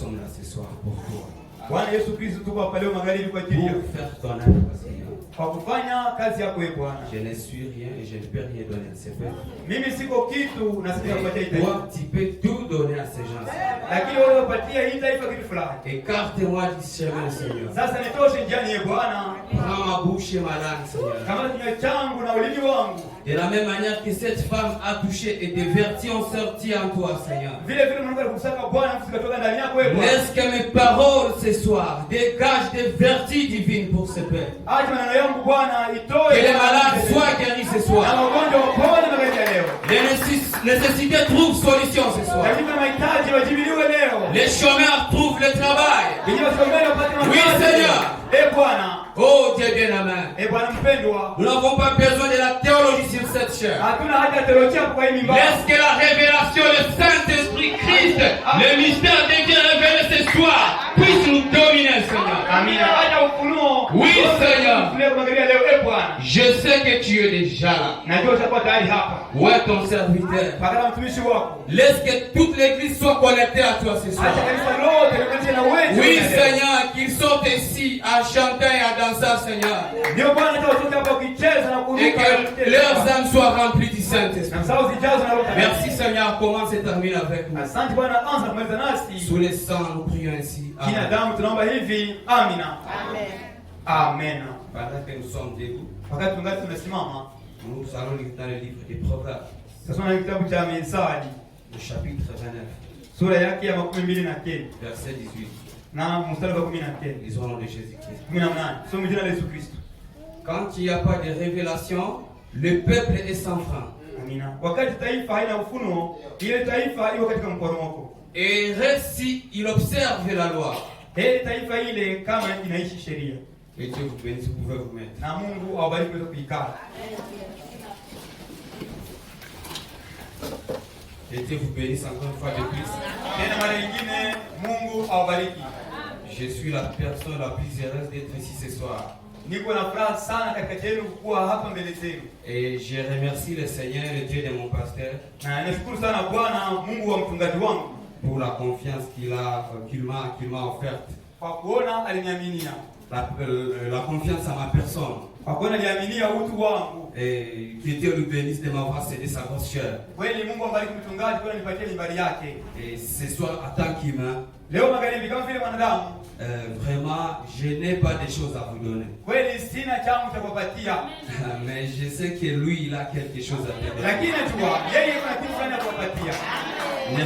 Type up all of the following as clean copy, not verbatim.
sommes là ce soir pour toi. Bwana Yesu Kristo tuko hapa leo magharibi kwa ajili yako. Pour faire ton œuvre, Seigneur. Kwa kufanya kazi yako wewe Bwana. Je ne suis rien et je ne peux rien donner à ces peuples. Mimi siko kitu na sija kupatia hii taifa. Toi, tu peux tout donner à ces gens. Lakini wewe upatia hii taifa kitu fulani. Écarte-moi du chemin, Seigneur. Sasa nitoshe njiani ye Bwana. Prends ma bouche et ma langue, Seigneur. Kama kinywa changu na ulimi wangu. De la même manière que cette femme a touché et des vertus ont sorti en toi, Seigneur. Vile vile Mungu alikusaka Bwana msikatoka ndani yako wewe Bwana. Laisse que mes paroles ce soir dégagent des vertus divines pour ce peuple. Acha maneno yangu Bwana itoe. Que les malades soient guéris ce soir. Na wagonjwa wapone magharibi ya leo. Les nécessités trouvent solution ce soir. Lazima mahitaji wajibiliwe leo. Les chômeurs trouvent le travail. Oui, Seigneur. Bwana. Oh Dieu bien-aimé. Bwana mpendwa. Nous n'avons pas besoin de la théologie sur cette chair. Hatuna haja ya teolojia kwa hii mimba. Laisse que la révélation, le Saint-Esprit Christ, le mystère de Dieu révélé ce soir, puisse nous dominer, Seigneur. Amina. Haja ufunuo. Oui, Seigneur. Leo Bwana. Je sais que tu es déjà là. Najua utakuwa tayari hapa. Où est ton serviteur? Pakala mtumishi wako. Laisse que toute l'église soit connectée à toi ce soir. Acha kanisa lote likonje na wewe. Oui, Seigneur, qu'ils sortent ici à chanter et à danser, Seigneur. Ndio Bwana tutoke hapa ukicheza na kuruka. Et que leurs âmes soient remplies du Saint-Esprit. Na sawa zijazo na roho. Merci Seigneur, commence et termine avec nous. Asante Bwana, anza kumaliza nasi. Sous les sangs, nous prions ainsi. Kina damu tunaomba hivi. Amina. Amen. Amen. Pendant que nous sommes debout, Wakati tungali tunasimama, nous allons lire dans le livre des Proverbes, sasa na kitabu cha Mithali, le chapitre 29, sura yake ya 29 verset 18. na mstari wa 19. Les au nom de Jésus-Christ. 18. Somo jina la Yesu Kristo. Quand il n'y a pas de révélation, le peuple est sans frein. Amina. Wakati taifa haina ufunuo, ile taifa iko katika mporomoko. Et si il observe la loi, Taifa ile kama inaishi sheria. et Dieu vous bénisse, vous pouvez vous mettre. Na Mungu awabariki kwa kuikaa. Et Dieu vous bénisse encore une fois de plus. Tena mara nyingine Mungu awabariki. Je suis la personne la plus heureuse d'être ici ce soir. Niko na furaha sana katika yenu kuwa hapa mbele zenu. Et je remercie le Seigneur, le Dieu de mon pasteur, Na nashukuru sana Bwana Mungu wa mchungaji wangu pour la confiance qu'il m'a offerte. kwa kuona aliniaminia. La confiance à ma personne. Kwa kuona aliaminia utu wangu. Et que Dieu lui bénisse de m'avoir cédé sa grosse chair. Kweli Mungu ambariki mchungaji kwa nipatie mimbari yake. Et ce soir, en tant qu'humain, Leo magharibi kama vile mwanadamu, vraiment, je n'ai pas de choses à vous donner. kweli sina changu cha kupatia. Mais je sais que lui, il a quelque chose à te donner. Lakini najua yeye kuna kitu fulani cha kupatia. Ne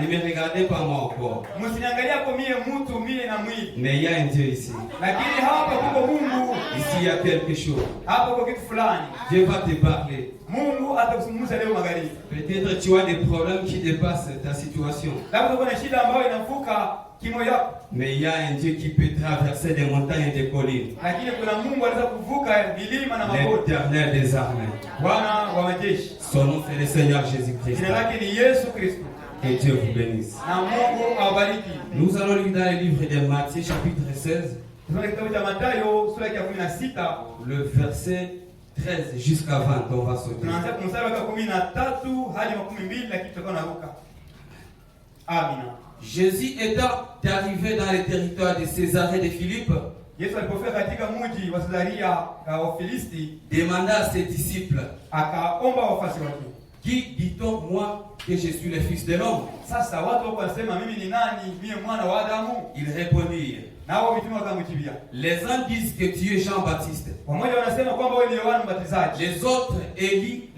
me regardez pas moi encore. Msiniangalia kwa mie mtu mie na mwili. Mais il y a un Dieu ici. Lakini hapa kuko Mungu. Ici, il y a quelque chose. Hapa kuko kitu fulani. Dieu va te parler. Mungu atakusungumza leo magharibi. Peut-être tu as des problèmes qui dépassent ta situation. Labda kuna shida ambayo inavuka kimo yako. Mais il y a un Dieu qui peut traverser des montagnes et des collines. Lakini kuna Mungu anaweza kuvuka milima na mabonde. L'Éternel des armées. Bwana wa majeshi. Son nom c'est le Seigneur Jésus-Christ. Jina lake ni Yesu Kristo. Que Dieu vous bénisse. Na Mungu awabariki. Nous allons lire dans le livre de Matthieu chapitre 16. Tunasoma kitabu cha Mathayo sura ya 16. Le verset 13 jusqu'à 20, on va sauter. Tunaanza kwa mstari wa 13 hadi 12 lakini tutakuwa naruka. Amina. Jésus étant arrivé dans le territoire de Césarée de Philippe, Yesu alipofika katika mji wa Cesaria wa Filisti, demanda à ses disciples, akaomba wafuasi wake, qui dit-on moi que je suis le fils de l'homme? sasa watu wako wasema mimi ni nani? Mimi mwana wa Adamu? Ils répondirent, Nao mitume wakamjibia, les uns disent que tu es Jean-Baptiste, wamoja wanasema kwamba wewe ni Yohana Mbatizaji, les autres Élie,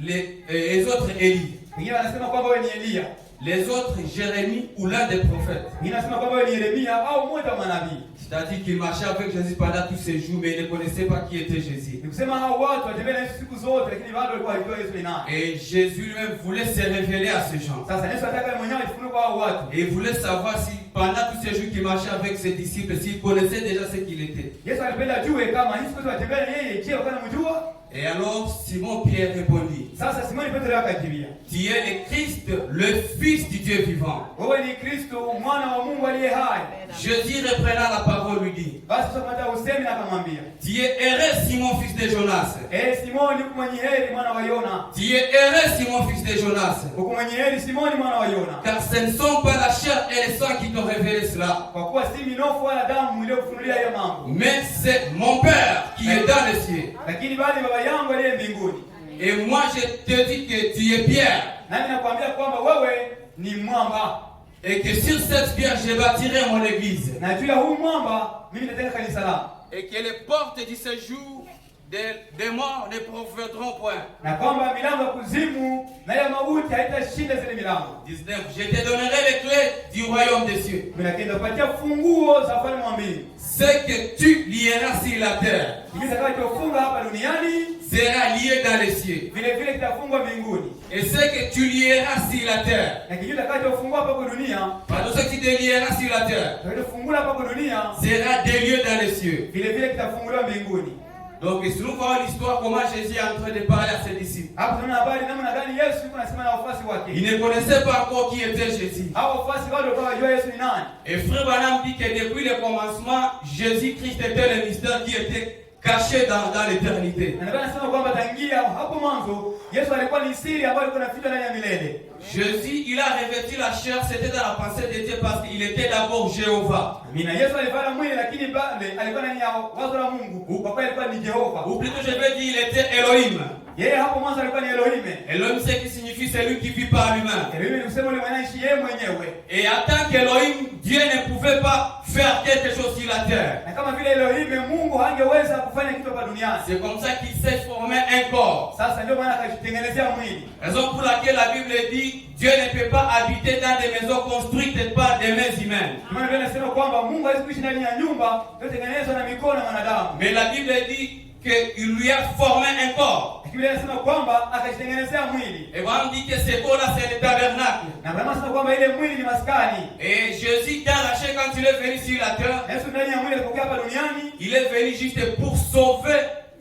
wengine wanasema kwamba wewe ni Elia, les autres Jérémie ou l'un des prophètes. wengine wanasema kwamba wewe ni Yeremia au mmoja wa manabii. C'est-à-dire qu'il marchait avec Jésus pendant tous ces jours, mais il ne connaissait pas qui était Jésus. Ni kusema hao watu watembea na Yesu siku zote, lakini bado walikuwa hawajui Yesu ni nani. Et Jésus lui-même voulait se révéler à ces gens. Sasa Yesu anataka mwenyewe ajifunue kwa hao watu. Et il voulait savoir si pendant tous ces jours qu'il marchait avec ses disciples, s'il connaissait déjà ce qu'il était. Yesu alipenda ajue kama hizi siku watembea na yeye, je, wakanamjua? Et alors Simon Pierre répondit, Sasa Simoni Petro akajibia, tu es le Christ, le Fils du Dieu vivant. wewe ni Kristo mwana wa Mungu aliye hai. Jésus reprenant la parole lui dit, Basi sasa usemi na akamwambia, tu es heureux Simon fils de Jonas, Jonas. Simoni uko mwenye heri mwana wa Yona. Tu es heureux, Simon, fils de Jonas. Uko mwenye heri Simoni mwana wa Yona. Car ce ne sont pas la chair et le sang qui t'ont révélé cela. Kwa kuwa si minofu wala damu iliyokufunulia hiyo mambo. Mais c'est mon Père qui est dans les cieux. Lakini bali baba yangu aliye mbinguni. Et moi je te dis que tu es Pierre. Nami nakwambia kwamba wewe ni mwamba. Et que sur cette pierre je bâtirai mon église. Na juu ya huu mwamba mimi nitajenga kanisa langu. Et que les portes du séjour des morts ne profiteront point. Na kwamba milango ya kuzimu na ya mauti haitashinda zile milango. 19. Je te donnerai les clés du royaume des cieux. Mimi nitakupatia funguo za ufalme wa mbinguni. Ce que tu lieras sur la terre kitakachofunga hapa duniani sera lié dans les cieux. vile vile kitafungwa mbinguni. Et ce que tu lieras sur la terre, Na kitu kitakachofungwa hapa kwa dunia, pardon, ce que tu lieras sur la terre kitakachofungwa hapa kwa dunia sera délié dans les cieux. vile vile kitafunguliwa mbinguni. Donc, si nous voyons l'histoire, comment Jésus est en train de parler à ses disciples. Hapo tunaona habari namna gani Yesu yuko anasema na wafuasi wake. Ils ne connaissaient pas encore qui était Jésus. Hao wafuasi bado walikuwa hawajua Yesu ni nani. Et frère Branham dit que depuis le commencement, Jésus-Christ était le mystère qui était caché dans l'éternité. Na ndio anasema kwamba tangia hapo mwanzo Yesu alikuwa ni siri ambayo ilikuwa inafichwa ndani ya milele. Jésus, il a revêtu la chair, c'était dans la pensée de Dieu parce qu'il était d'abord Jéhovah. Amina. Yesu alivaa mwili lakini bado alikuwa ndani ya wazo la Mungu. Kwa kweli alikuwa ni Jehova. Ou plutôt je vais dire, il était Elohim. Yeye hapo mwanzo alikuwa ni Elohim. Elohim, c'est qui signifie celui qui vit par lui-même. Elohim ni kusema yule anaishi yeye mwenyewe. Et en tant qu'Elohim, Dieu ne pouvait pas faire quelque chose sur la terre. Na kama vile Elohim Mungu hangeweza kufanya kitu hapa duniani. C'est comme ça qu'il s'est formé un corps. Sasa ndio maana akajitengenezea mwili. Raison pour laquelle la Bible dit Dieu ne peut pas habiter dans des maisons construites par des mains humaines. Ndio maana inasema kwamba Mungu hawezi kuishi ndani ya nyumba iliyotengenezwa na mikono ya wanadamu. Mais la Bible dit qu'il lui a formé un corps. Biblia inasema kwamba akajitengenezea mwili. Et on dit que ce corps-là c'est le tabernacle. Na Biblia inasema kwamba ile mwili ni maskani. Et Jésus dans la chair quand il est venu sur la terre, Yesu ndani ya mwili alipokuja hapa duniani, il est venu juste pour sauver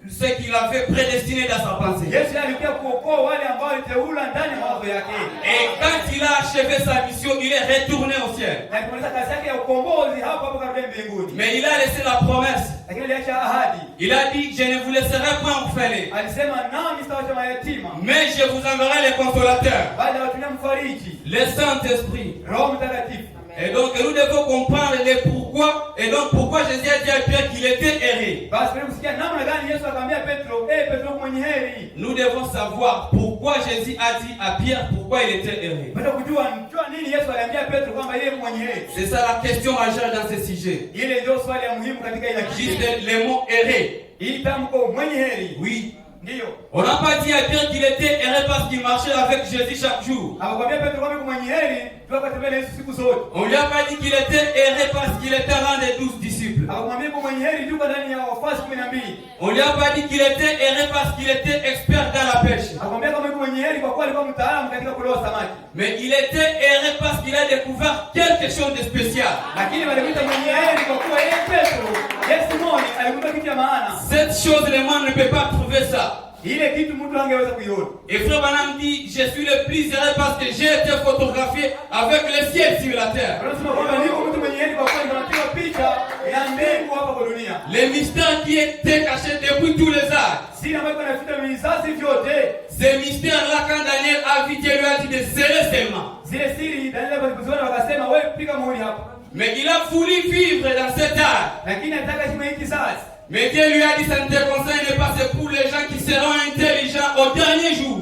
ce qu'il avait prédestiné dans sa pensée. Yesu alikuja kuokoa wale ambao aliteula ndani ya mawazo yake. Et quand il a achevé sa mission, il est retourné au ciel. Na kumaliza kazi yake ya ukombozi hapo katika mbinguni. Mais il a laissé la promesse. Lakini aliacha ahadi. Il a dit, je ne vous laisserai point orphelins. Alisema nami sitawaacha mayatima. Mais je vous enverrai les consolateurs, Bali watumia mfariji, le Saint-Esprit. Roho Mtakatifu. Et donc nous devons comprendre les pourquoi. Et donc pourquoi Jésus a dit à Pierre qu'il était erré. Basi kwa kusikia namna gani Yesu akamwambia Petro, Petro mwenye heri. Nous devons savoir pourquoi Jésus a dit à Pierre pourquoi il était erré. Bado kujua nini Yesu aliambia Petro kwamba yeye mwenye heri. C'est ça la question majeure dans ce sujet. Ile ndio swali ya muhimu katika ile kitu. Juste le mot erré. Hii tamko mwenye heri. Oui. Ndio. On n'a pas dit à Pierre qu'il était erré parce qu'il marchait avec Jésus chaque jour. Akamwambia Petro kwamba mwenye heri, tukatembea na Yesu siku zote. On lui a pas dit qu'il était erré parce qu'il était l'un des 12 disciples. Akamwambia mwenye heri yuko ndani ya wafuasi 12. On lui a pas dit qu'il était erré parce qu'il était expert dans la pêche. Akamwambia kama mwenye heri kwa kuwa alikuwa mtaalamu katika kuloa samaki. Mais il était erré parce qu'il a découvert quelque chose de spécial. Lakini walimuita mwenye heri kwa kuwa yeye Petro, Yesu moni alikuwa kitu cha maana. Cette chose, le monde ne peut pas trouver ça. Ile kitu mtu angeweza kuiona. Et frère Branham dit, je suis le plus heureux parce que j'ai été photographié avec le ciel sur la terre. Anasema kwamba niko mtu mwenye heri kwa kuwa ninapiga picha ya mbingu hapa kwa dunia. Le mystère qui était caché depuis tous les âges. Siri ambayo inaficha vizazi vyote. Ce mystère-là, quand Daniel a vu, Dieu lui a dit de serrer ses mains. Zile siri Daniel alipoziona wakasema wewe piga muhuri hapa. Mais il a voulu vivre dans cet âge. Lakini anataka shimo hiki kizazi. Mais Dieu lui a dit, ça ne te concerne pas, c'est pour les gens qui seront intelligents au dernier jour.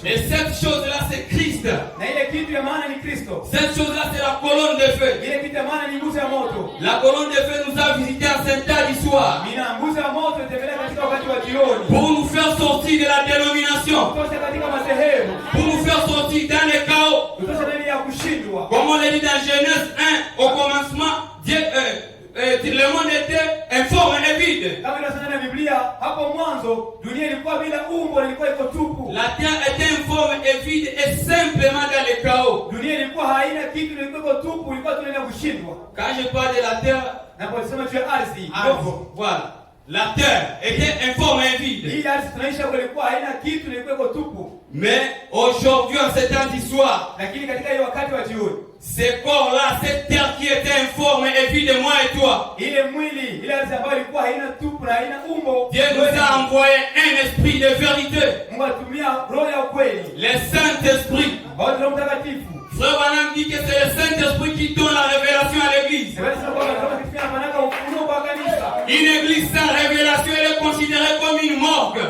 Et cette chose-là, c'est Christ. Cette chose-là, c'est la colonne de feu. La colonne de feu nous a visité à Saint-Anne du soir. Pour nous faire sortir de la dénomination. Pour nous faire sortir dans le chaos. Comme on l'a dit dans Genèse 1, au commencement, Dieu, le monde était informe et vide. La terre était informe et vide et simplement dans le chaos. Quand je parle de la terre, voilà. La terre était informe et vide. Mais aujourd'hui, en ce temps d'histoire, ces corps-là, cette terre qui était informe et vide de moi et toi. Ile mwili, ile ardhi ambayo ilikuwa haina tupu na haina umbo. Dieu nous a envoyé un esprit de vérité. Mungu atumia roho ya ukweli. Le Saint-Esprit. Roho Mtakatifu. Frère Branham dit que c'est le Saint-Esprit qui donne la révélation à l'église. Une église sans révélation, elle est considérée comme une morgue.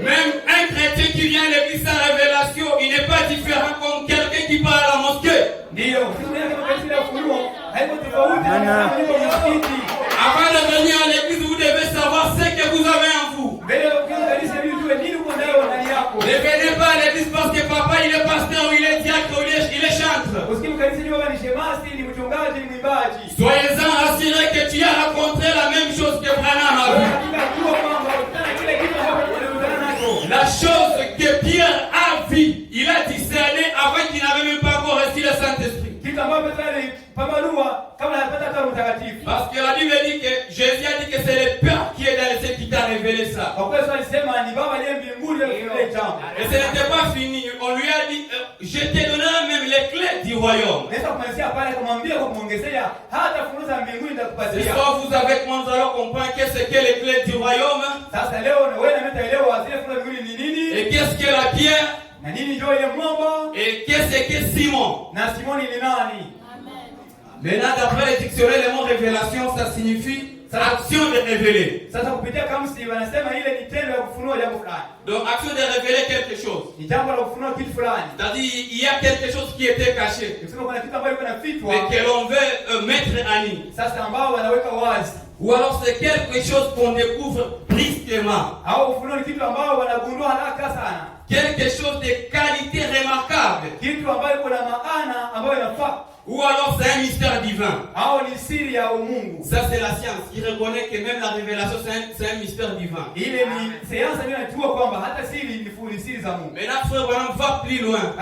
Même un chrétien qui vient à l'église sans révélation, il n'est pas différent comme quelqu'un qui part à la mosquée. Avant de venir à l'église, vous devez savoir ce que vous avez en vous. Ne venez pas à l'église parce que papa il est pasteur, il est diacre, il est chantre. Soyez-en assurés que tu as rencontré la même chose que Branham a vu. La chose que Pierre a vue, il a discerné avant qu'il n'avait même pas encore reçu le Saint-Esprit. Parce que la Bible dit que Jésus a dit que c'est le Père qui est dans le ciel qui t'a révélé ça. Et ce n'était pas fini. On lui a dit, je te donnerai même les clés du royaume. Ce soir, vous avec moi, nous allons comprendre qu'est-ce que les clés du royaume. Et qu'est-ce que la pierre. Et qu'est-ce que Simon. Maintenant, d'après le dictionnaire, le mot révélation, ça signifie action de révéler. Donc, action de révéler quelque chose. C'est-à-dire, il y a quelque chose qui était caché, mais que l'on veut mettre en ligne. Ou alors c'est quelque chose qu'on découvre brusquement. Quelque chose de qualité remarquable. Ou alors c'est un mystère divin. Ça c'est la science qui reconnaît que même la révélation c'est un mystère divin. Maintenant frère Branham va plus loin.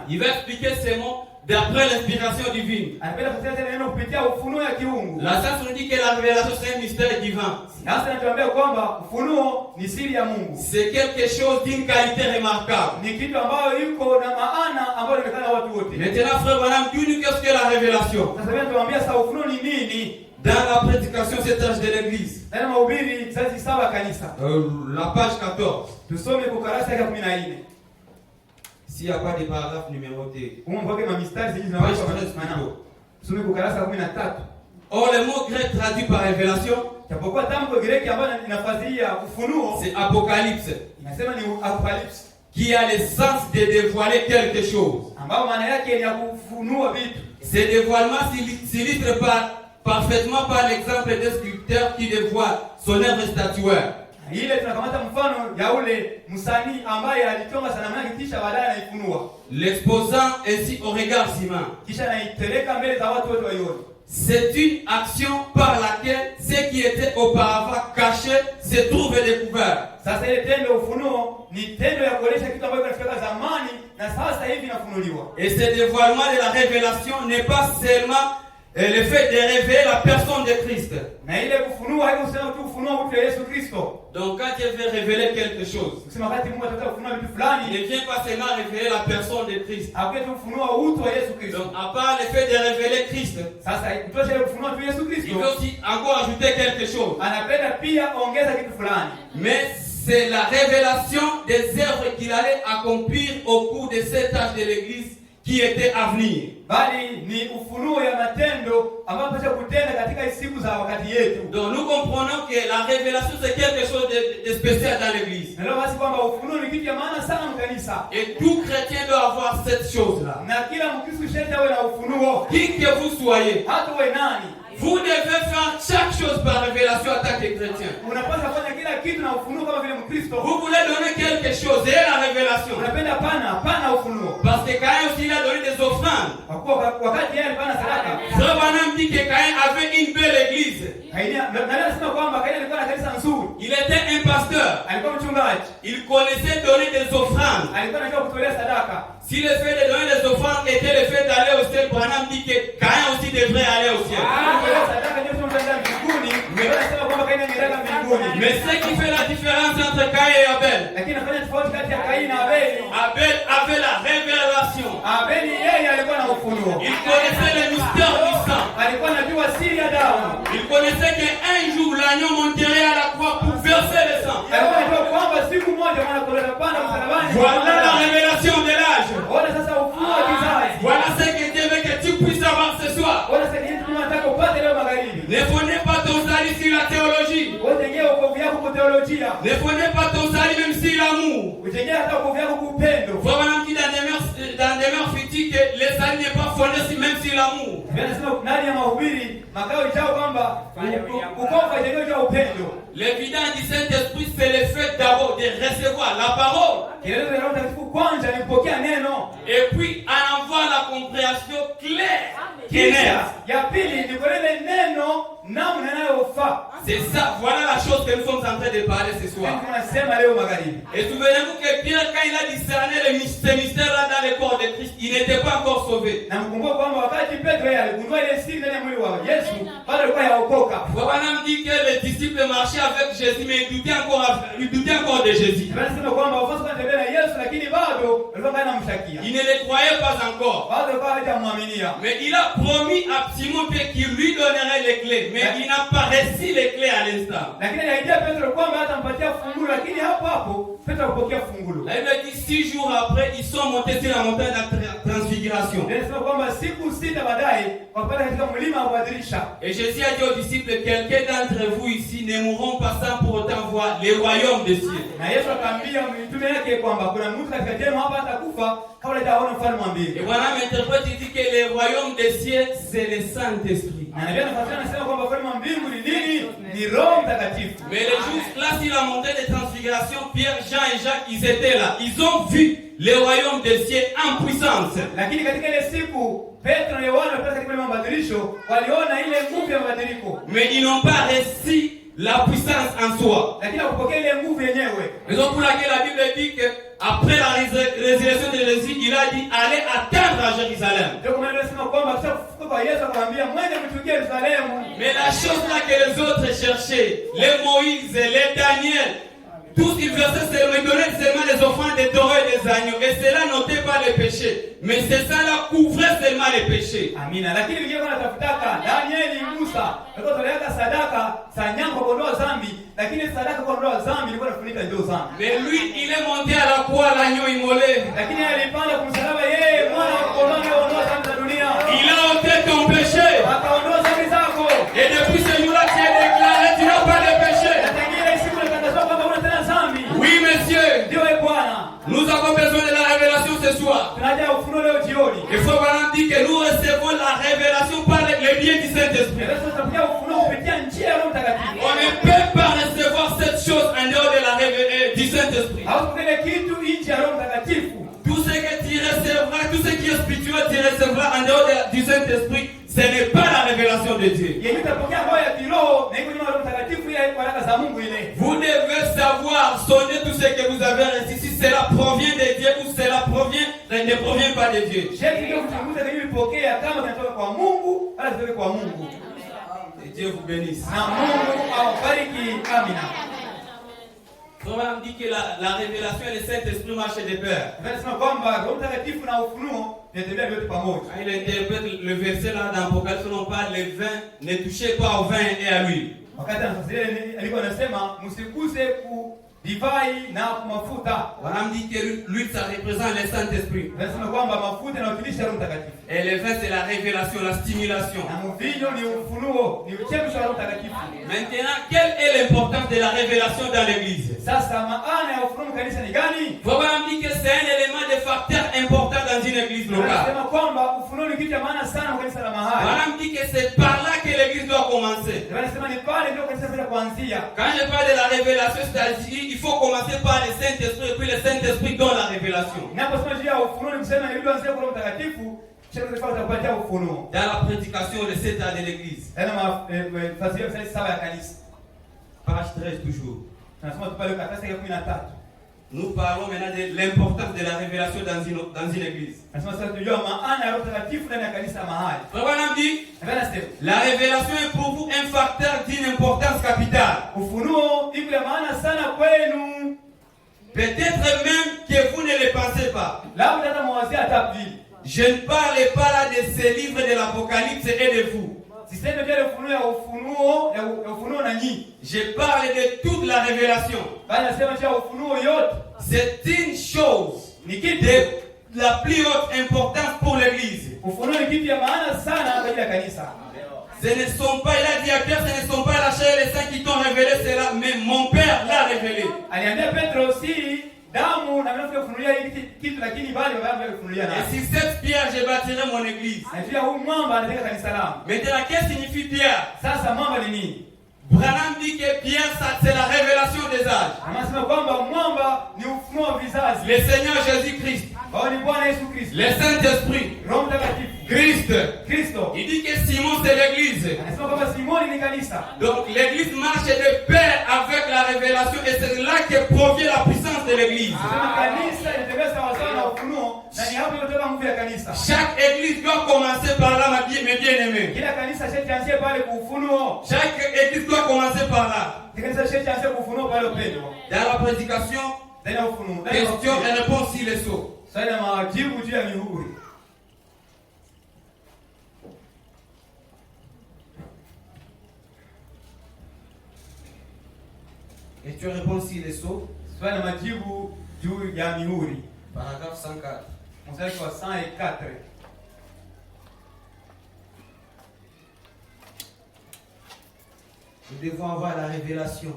Il va expliquer ces mots d'après l'inspiration divine. La science nous dit que la révélation c'est un mystère divin. C'est quelque chose d'une qualité remarquable. Maintenant frère Branham, dis-nous qu'est-ce que la révélation. Dans la prédication cet âge de l'église, la page 14. S'il n'y a pas de paragraphe numéroté. Or, le mot grec traduit par révélation, c'est apocalypse, qui a le sens de dévoiler quelque chose. Ce dévoilement s'illustre parfaitement par l'exemple des sculpteurs qui dévoilent son œuvre statuaire. L'exposant ainsi au regard humain. C'est une action par laquelle ce qui était auparavant caché se trouve découvert. Et ce dévoilement de la révélation n'est pas seulement le fait de révéler la personne de Christ. Donc quand Dieu veut révéler quelque chose, il ne vient pas seulement révéler la personne de Christ. Donc à part le fait de révéler Christ, il veut aussi encore ajouter quelque chose. Mais c'est la révélation des œuvres qu'il allait accomplir au cours de cet âge de l'Église qui était à venir. Donc nous comprenons que la révélation c'est quelque chose de spécial dans l'église. Et tout chrétien doit avoir cette chose-là. Qui que vous soyez, vous devez faire chaque chose par révélation en tant que chrétien. Vous voulez donner quelque chose et la révélation. Parce que Caïn aussi il a donné des offrandes. Frère Branham dit que Caïn avait une belle église. Il était un pasteur. Il connaissait donner des offrandes. Si le fait de donner des offrandes était le fait d'aller au ciel, Branham dit que Caïn aussi devrait aller au ciel. Mais ce qui fait la différence entre Caïn et Abel, Abel avait la révélation Abeli yeye alikuwa na ufunuo. Il connaissait le mystère du sang. Alikuwa anajua siri ya damu. Il connaissait qu'un jour l'agneau monterait à la croix pour verser le sang. Alikuwa anajua kwamba siku moja mwana-kondoo atapanda msalabani. Voilà la révélation de l'âge. Ona sasa ufunuo wa kizazi. Voilà ce que Dieu veut que tu puisses avoir ce soir. Ona sasa kitu tunataka upate leo magharibi. Ne fondez pas ton salut sur la théologie. Ujengee wokovu yako kwa teolojia. Ne fondez pas ton salut même sur l'amour. Ujengee hata wokovu yako kwa upendo. Voilà on dit dans des mœurs fictives que le salut n'est pas fondé même sur l'amour. Anasema ndani ya mahubiri makao chao kwamba ukovu haijengewi juu ya upendo. L'évidence du Saint-Esprit, c'est le fait d'abord de recevoir la parole. Kielelezo cha Roho Mtakatifu kwanza ni kupokea neno. Et puis en avoir la compréhension claire. Kisha ya pili ni kuelewa neno namna inayofaa. C'est ça, voilà la chose que nous sommes en train de parler ce soir. Tunasema leo magharibi. Et souvenez-vous que Pierre, quand il a discerné ce mystère-là dans le corps de Christ, il n'était pas encore sauvé. Na mkumbuka kwamba wakati Petro yeye aligundua ile siri ndani ya mwili wa Yesu, bado alikuwa haokoka. Voilà me dit que les disciples marchaient avec Jésus, mais ils doutaient encore de Jésus. Tunasema kwamba wafuasi wanatembea na Yesu lakini bado walikuwa wanamshakia. Ils ne le croyaient pas encore. Bado walikuwa hawajamwaminia. Mais il a promis à Simon qu'il lui donnerait les clés, mais il n'a pas reçu les clés à l'instant. Lakini aliahidia Petro kwamba hatampatia fungulo, lakini hapo Petro akapokea fungulo. La Bible dit 6 jours après, ils sont montés sur la montagne de la transfiguration. Tunasema kwamba siku 6 baadaye wakapanda katika mlima wa kubadilisha. Et Jésus a dit aux disciples, quelqu'un d'entre vous ici ne mourront pas sans pour autant voir les royaumes des cieux. Na Yesu akamwambia mitume yake kwamba kuna mtu katika jema hapa atakufa kabla hajaona ufalme wa mbingu. Et voilà m'interprète, il dit que les royaumes des cieux, c'est le Saint-Esprit. Na Biblia inasema kwamba ufalme wa mbingu ni nini? Ni Roho Mtakatifu. Mais les jours là, sur la montée de transfiguration, Pierre, Jean et Jacques, ils étaient là. Ils ont vu les royaumes des cieux en puissance. Lakini katika ile siku Petro na Yohana walipata katika ile mabadilisho, waliona ile nguvu ya mabadiliko. Mais ils n'ont pas reçu la puissance en soi. Lakini wakupokea ile nguvu yenyewe. Raison pour laquelle la Bible dit que après la résurrection de Jésus, il a dit allez attendre à Jérusalem. Ndio kwa maana tunasema kwamba kisha kufufuka kwa Yesu akamwambia mwende mtukie Yerusalemu. Mais la chose là que les autres cherchaient, les Moïse, les Daniel, tous ils versaient seulement, ils donnaient seulement les offrandes des taureaux et des agneaux. Et cela n'ôtait pas les péchés. Mais c'est ça là couvrait seulement les péchés. Amina. Lakini wengine wanatafutaka Danieli, Musa, walikuwa wanaleta sadaka za nyama kwa kuondoa dhambi, lakini sadaka kwa kuondoa dhambi ilikuwa inafunika hizo dhambi. Mais lui, il est monté à la croix, l'agneau immolé. Lakini alipanda kumsalaba yeye mwana wa kondoo aliondoa dhambi za dunia. Il a ôté ton péché. Akaondoa dhambi zako. Et depuis ce jour-là, tu es déclaré, tu n'as pas de péché. Na tangia ile siku ilikatazwa kwamba huna tena dhambi. Oui, monsieur. Ndio Bwana. Nous avons besoin de la révélation ce soir. Tunaja ufunuo leo jioni. Il faut vraiment dire que nous recevons la révélation par le biais du Saint-Esprit. Yesu atakuja ufunuo kupitia njia ya Roho Mtakatifu. On ne peut pas recevoir cette chose en dehors de la du Saint-Esprit. Hautakile kitu nje ya Roho Mtakatifu. Tout ce que tu recevras, tout ce qui est spirituel, tu recevras en dehors du Saint-Esprit. Ce n'est pas la révélation de Dieu. Yeye utapokea roho ya kiroho na iko nyuma ya Roho Mtakatifu ile baraka za Mungu ile. Vous devez savoir sonner tout ce que vous avez reçu, si cela provient de Dieu ou cela ne provient pas de Dieu. Sheki ndio kuchunguza kile ulipokea kama kinatoka kwa Mungu au kinatoka kwa Mungu. Et Dieu vous bénisse. Na Mungu awabariki. Amina. On dit que la révélation et le Saint-Esprit marchent de pair. Tunasema kwamba Roho Mtakatifu na ufunuo vinatembea vyote pamoja. Il interprète le verset là dans Apocalypse, on parle les vins, ne touchez pas au vin et à l'huile. Wakati anafasiria alikuwa anasema msiguse ku divai na mafuta. On dit que l'huile ça représente le Saint-Esprit. Tunasema kwamba mafuta yanawakilisha Roho Mtakatifu. Et le vin c'est la révélation, la stimulation. Na mvinyo ni ufunuo, ni uchemsho wa Roho Mtakatifu. Maintenant, quelle est l'importance de la révélation dans l'église? Sasa maana ya ufunuo kanisa ni gani? Voilà, on dit que c'est un élément de facteur important dans une église locale. Anasema kwamba ufunuo ni kitu cha maana sana kwa kanisa la mahali. Voilà, on dit que c'est par là que l'église doit commencer. Anasema ni pale ndio kanisa bila kuanzia. Quand je parle de la révélation, c'est-à-dire il faut commencer par le Saint-Esprit et puis le Saint-Esprit donne la révélation. Ninaposema juu ya ufunuo ni kusema ni kuanzia kwa Roho Mtakatifu, kisha utapatia ufunuo. Dans la prédication de cet âge de l'église. Tena mafasirio sasa saba ya kanisa. Page 13 toujours. Tunasoma pale karatasi ya 13. Nous parlons maintenant de l'importance de la révélation dans une église. Anasema sasa tujua maana ya Roho Mtakatifu ndani ya kanisa mahali. Voilà, on dit la révélation est pour vous un facteur d'une importance capitale. Ufunuo iko ya maana sana kwenu. Peut-être même que vous ne le pensez pas. Labda hata mwazia hata pili. Je ne parle pas là de ces livres de l'Apocalypse et de vous. Siseme vile ufunuo na nyinyi. Je parle de toute la révélation. Bali nasema cha ufunuo yote. C'est une chose de la plus haute importance pour l'église. Ufunuo ni kitu ya maana sana kwa ajili ya kanisa. Ce ne sont pas, il a dit à Pierre, ce ne sont pas la chair et les saints qui t'ont révélé cela, mais mon Père l'a révélé. Aliambia Petro si damu na mimi kufunulia hiki kitu lakini bali baba yangu kufunulia na. Et sur cette pierre je bâtirai mon église. Anajua huyu mwamba anataka kanisa langu. Maintenant qu'est-ce que signifie pierre? Sasa mwamba ni nini? Branham dit que pierre ça c'est la révélation des âges. Anasema kwamba mwamba ni ufunuo wa vizazi. Le Seigneur Jésus-Christ. Ni Bwana Yesu Kristo. Le Saint-Esprit. Roho Mtakatifu. Christ. Il dit que Simon c'est l'église. Anasema kwamba Simoni ni kanisa. Donc l'église marche de pair avec la révélation et c'est là que provient la puissance de l'église. Kanisa inatembea sawa sawa na ufunuo na ni hapo inatoka nguvu ya kanisa. Chaque église doit commencer par là, mes bien-aimés. Kila kanisa sharti pale kwa ufunuo. Chaque église doit commencer par là. Kanisa sharti kwa ufunuo pale upendo. Dans la prédication, question et réponse sur les sceaux. Sasa majibu juu ya mihuri. Question et réponse sur les sceaux. Sasa majibu juu ya mihuri. Paragraphe 104. Mstari wa 104. Nous devons avoir la révélation.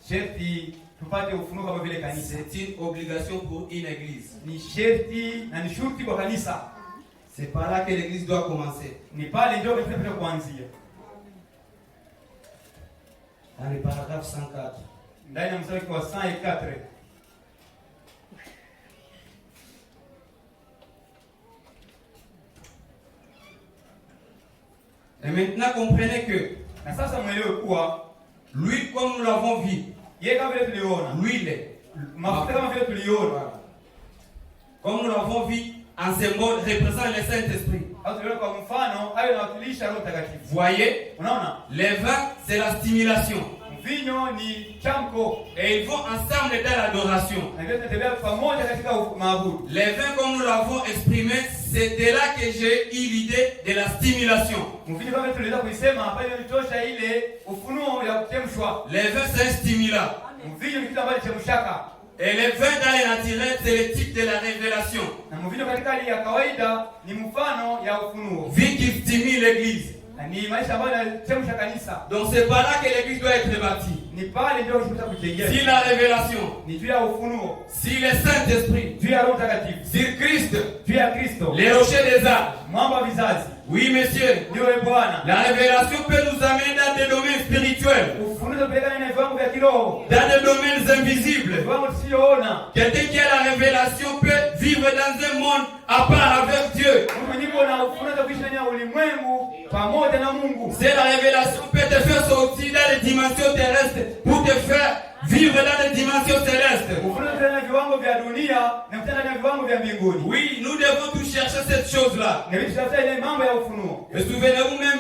Sherti tupate ufunuo kama vile kanisa. C'est une obligation pour une église. Ni sherti na ni shurti kwa kanisa. C'est par là que l'église doit commencer. Ni pale ndio kanisa kuanzia. Dans le paragraphe 104. Ndani ya mstari wa 104. Et maintenant comprenez que na sasa mwelewe kuwa l'huile comme nous l'avons vu, yeye kama vile tuliona l'huile, mafuta kama vile tuliona, comme nous l'avons vu en symbole représente le Saint-Esprit. au tuliona kwa mfano hayo inawakilisha Roho Mtakatifu. Voyez, Unaona, les vins c'est la stimulation mvinyo ni chamko et ils vont ensemble dans l'adoration. na vile tunatembea pamoja katika maabudu. Les vins comme nous l'avons exprimé, c'est de là que j'ai eu l'idée de la stimulation. Mvinyo kama tuliweza kuisema hapa ile ilitosha ile ufunuo ya kuchemshwa. Les vins c'est un stimulant. Mvinyo ni kitu ambacho chemshaka. Et les vins dans les naturels c'est le type de la révélation. Na mvinyo katika hali ya kawaida ni mfano ya ufunuo. Vie qui stimule l'église. Ni maisha ambayo yanachemsha kanisa. Donc c'est par là que l'église doit être bâtie. Ni pale ndio tunataka kujengea. Si la révélation, Ni juu ya ufunuo. si le Saint-Esprit, Juu ya Roho Mtakatifu. si Christ, Juu ya Kristo. les rochers des âges. Mwamba wa vizazi. Oui, monsieur. Ndio Bwana. La révélation peut nous amener dans des domaines spirituels, Ufunuo unapelekana na viwango vya kiroho. dans des domaines invisibles. Viwango tusiyoona. Quelqu'un qui a la révélation peut vivre dans un monde à part avec Dieu. Mungu na ufunuo kuishi ndani ya ulimwengu pamoja na Mungu. C'est la révélation peut te faire sortir dans les dimensions terrestres pour te faire vivre dans les dimensions célestes. Ufunuo tena viwango vya dunia na kutana na viwango vya mbinguni. Oui, nous devons tous chercher cette chose-là. Na vitu sasa ile mambo ya ufunuo. Et souvenez-vous même,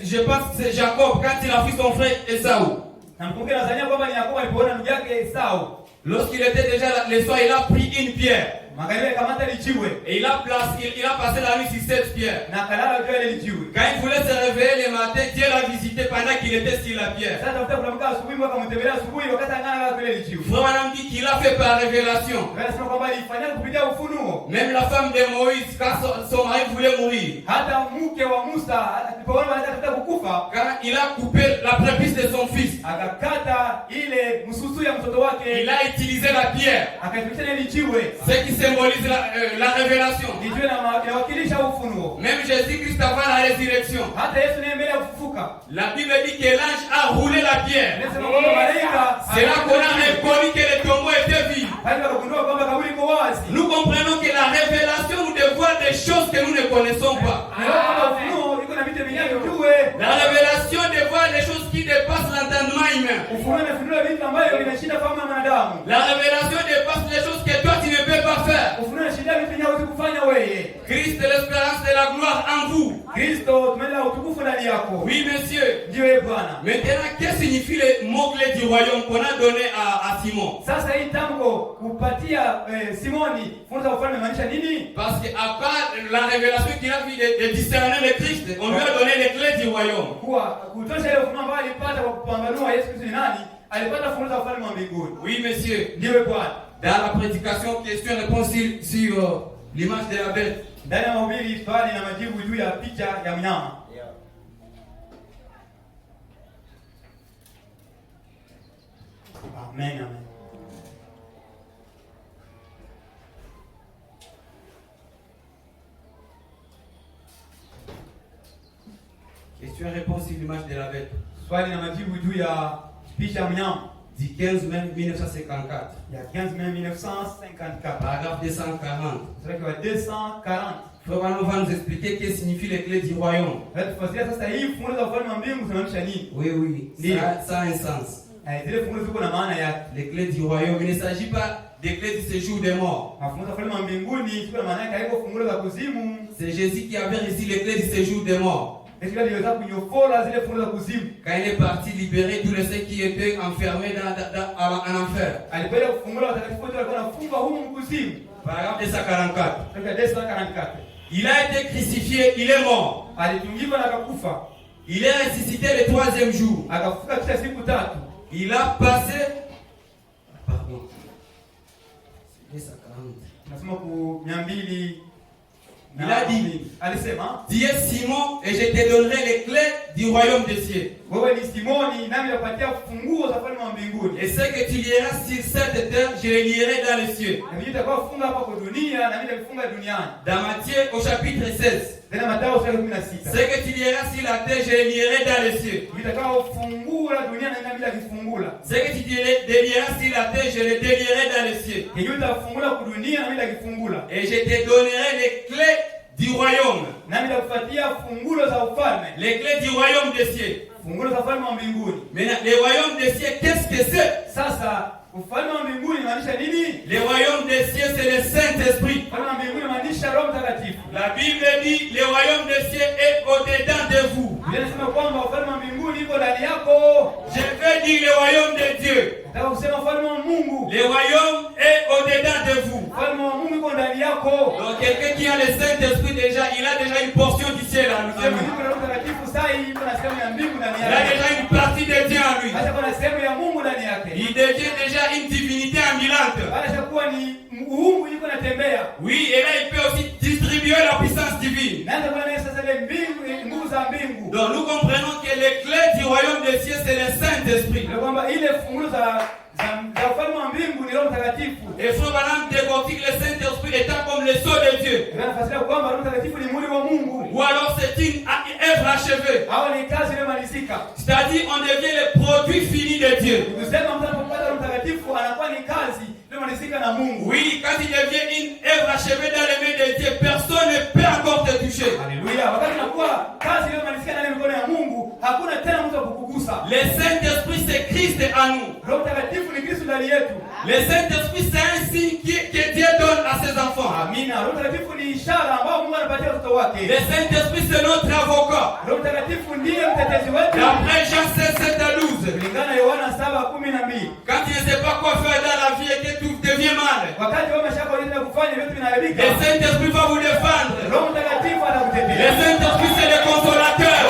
je pense que c'est Jacob quand il a pris son frère Esau. Na mkumbuke Tanzania kwamba ni Yakobo alipoona ndugu yake Esau. Lorsqu'il était déjà le soir, il a pris une pierre. Magharibi kamata lijiwe. Et il a passé la nuit sur cette pierre. Na kalala juu ya lijiwe. Quand il voulait se réveiller le matin, Dieu l'a visité pendant qu'il était sur la pierre. Sasa tafuta kuamka asubuhi akamtembelea asubuhi wakati angana kule lijiwe. Frère dit qu'il a fait par révélation. Anasema kwamba alifanya kupitia ufunuo. Même la femme de Moïse, quand son mari voulait mourir, Hata mke wa Musa alipoona anataka kukufa, quand il a coupé la prépuce de son fils, akakata ile msusu ya mtoto wake. il a utilisé la pierre, Akaitumia ile lijiwe. ce qui symbolise la révélation. Lijiwe inawakilisha ufunuo. Même Jésus-Christ avant la résurrection, Hata Yesu ndiye mbele ya kufufuka. la Bible dit que l'ange a roulé la pierre. Anasema kwamba malaika C'est là qu'on a reconnu que le tombeau était vide. hadi wakagundua kwamba kaburi liko wazi. Nous comprenons que la révélation nous dévoile des choses que nous ne connaissons pas. Ufunuo iko na vitu vingine tujue. La révélation dévoile des choses qui dépassent l'entendement humain. Ufunuo unafunua vitu ambavyo vinashinda fahamu ya mwanadamu. La révélation dépasse les choses que toi tu ne peux pas faire. Ufunuo unashinda vitu vingi hauwezi kufanya wewe. Christ est l'espérance de la gloire en vous. Kristo tumeleta utukufu ndani ndani yako. Oui, monsieur. Ndiyo Bwana. Maintenant, qu'est-ce que signifie le mot-clé du royaume qu'on a donné à Simon? Sasa hii tamko kupatia Simoni funzo la ufalme maanisha nini? Parce qu'à part la révélation qu'il a vu de discerner le Christ, on lui a donné les clés du royaume. Kuwa kutosha ile ufunuo ambao alipata kwa kupambanua Yesu Kristo ni nani, alipata funzo la ufalme wa mbinguni. Oui, monsieur. Ndiyo Bwana. Dans la prédication, question-réponse sur l'image de la bête. Ndani ya mahubiri swali na majibu juu ya picha ya mnyama. Amen, amen. Question-réponse sur l'image de la bête. Swali na majibu juu ya picha ya mnyama. Du 15 mai 1954. Ya 15 mai 1954. Paragraphe 240. Sura ya 240. Frère Manon va nous expliquer ce que signifie les clés du royaume. Tufasiria sasa hii funzo la ufalme wa mbingu zinamaanisha nini? Oui. Ça a un sens. Zile funzo ziko na maana yake. Les clés du royaume. Il ne s'agit pas des clés du séjour des morts. Funzo la ufalme wa mbinguni ziko na maana yake, haiko fungulo za kuzimu. C'est Jésus qui avait reçu les clés du séjour des morts. Est-ce qu'il aliweza kunyofola zile fungulo za kuzimu? Quand il est parti libérer tous les ceux qui étaient enfermés en enfer. Alipenda kufungula watakatifu wote walikuwa wanafungwa humu kuzimu. Paragraphe 244. Sura ya 244. Il a été crucifié, il est mort. Alitungikwa na akakufa. Il est ressuscité le 3e jour. Akafufuka kisha siku 3. Il a passé. Pardon. C'est 240. Nasema ku 200. Il a dit, alisema, dis Simon et je te donnerai les clés du royaume des cieux. Wewe ni Simoni nami nakupatia funguo za ufalme wa mbinguni. Et ce que tu lieras sur cette terre, je les lierai dans les cieux. Na mimi nitakuwa funga hapa kwa dunia na mimi nitakufunga duniani. Dans Matthieu au chapitre 16. Tena Mathayo sura ya 16. Ce que tu lieras sur la terre, je les lierai dans les cieux. Nitakuwa fungula dunia na mimi nitakufungula. Ce que tu délieras sur la terre, je les délierai dans les cieux. Yeye utafungula kwa dunia na mimi nitakufungula. Et je te donnerai les clés du royaume. Nami nitakupatia fungulo za ufalme. Les clés du royaume des cieux. Fungulo za ufalme wa mbinguni. Maintenant, le royaume des cieux, qu'est-ce que c'est? Sasa ufalme wa mbinguni inamaanisha nini? Le royaume des cieux, c'est le Saint-Esprit. Ufalme wa mbinguni inamaanisha Roho Mtakatifu. La Bible dit, le royaume des cieux est au-dedans de vous. Biblia inasema kwamba ufalme wa mbinguni iko ndani yako. Je veux dire le royaume de Dieu. Nataka kusema ufalme wa Mungu. Le royaume est au-dedans de vous. Ufalme wa Mungu iko ndani yako. Donc quelqu'un qui a le Saint-Esprit déjà, il a déjà une portion du ciel en lui. Roho Mtakatifu sasa iko na sehemu ya mbingu ndani Il a yake. déjà une partie de Dieu en lui. Hata kuna sehemu ya Mungu ndani yake. Il devient déjà une divinité ambulante. Hata kuwa ni uungu yuko natembea. Oui, et là il peut aussi distribuer la puissance divine. Naanza kuona nini sasa ile mbingu, nguvu za mbingu. Donc nous comprenons que les clés du royaume des cieux, c'est le Saint-Esprit. Ndio kwamba ile fungulo za ufalme wa mbingu ni Roho Mtakatifu. Et Frère Branham décortique le Saint-Esprit étant comme le sceau de Dieu. Inafasiria kwamba Roho Mtakatifu ni mwili wa Mungu. Ou alors c'est une œuvre achevée. Hao ni kazi iliyomalizika. C'est-à-dire on devient le produit fini de Dieu. Kusema mtu anapopata Roho Mtakatifu anakuwa ni kazi iliyomalizika na Mungu. Oui, quand il devient une œuvre achevée dans les mains de Dieu, personne ne peut encore te toucher. Alléluia. Wakati inakuwa kazi iliyomalizika ndani ya mikono ya Mungu, hakuna tena mtu akukugusa. Le Saint-Esprit c'est Christ en nous. Roho Mtakatifu ni Kristo ndani yetu. Le Saint-Esprit c'est un signe que Dieu donne à ses enfants. Amina. Roho Mtakatifu ni ishara ambayo Mungu anapatia watoto wake. Le Saint-Esprit c'est notre avocat. Roho Mtakatifu ndiye mtetezi wetu. D'après Jean 16:7-12. Kulingana na Yohana 7:12. Quand tu ne sais pas quoi faire dans la vie et que tout devient mal, Wakati wewe umeshakuwa kufanya vitu vinaharibika, le Saint-Esprit va vous défendre. Roho Mtakatifu Le atakutetea. Saint-Esprit c'est le consolateur.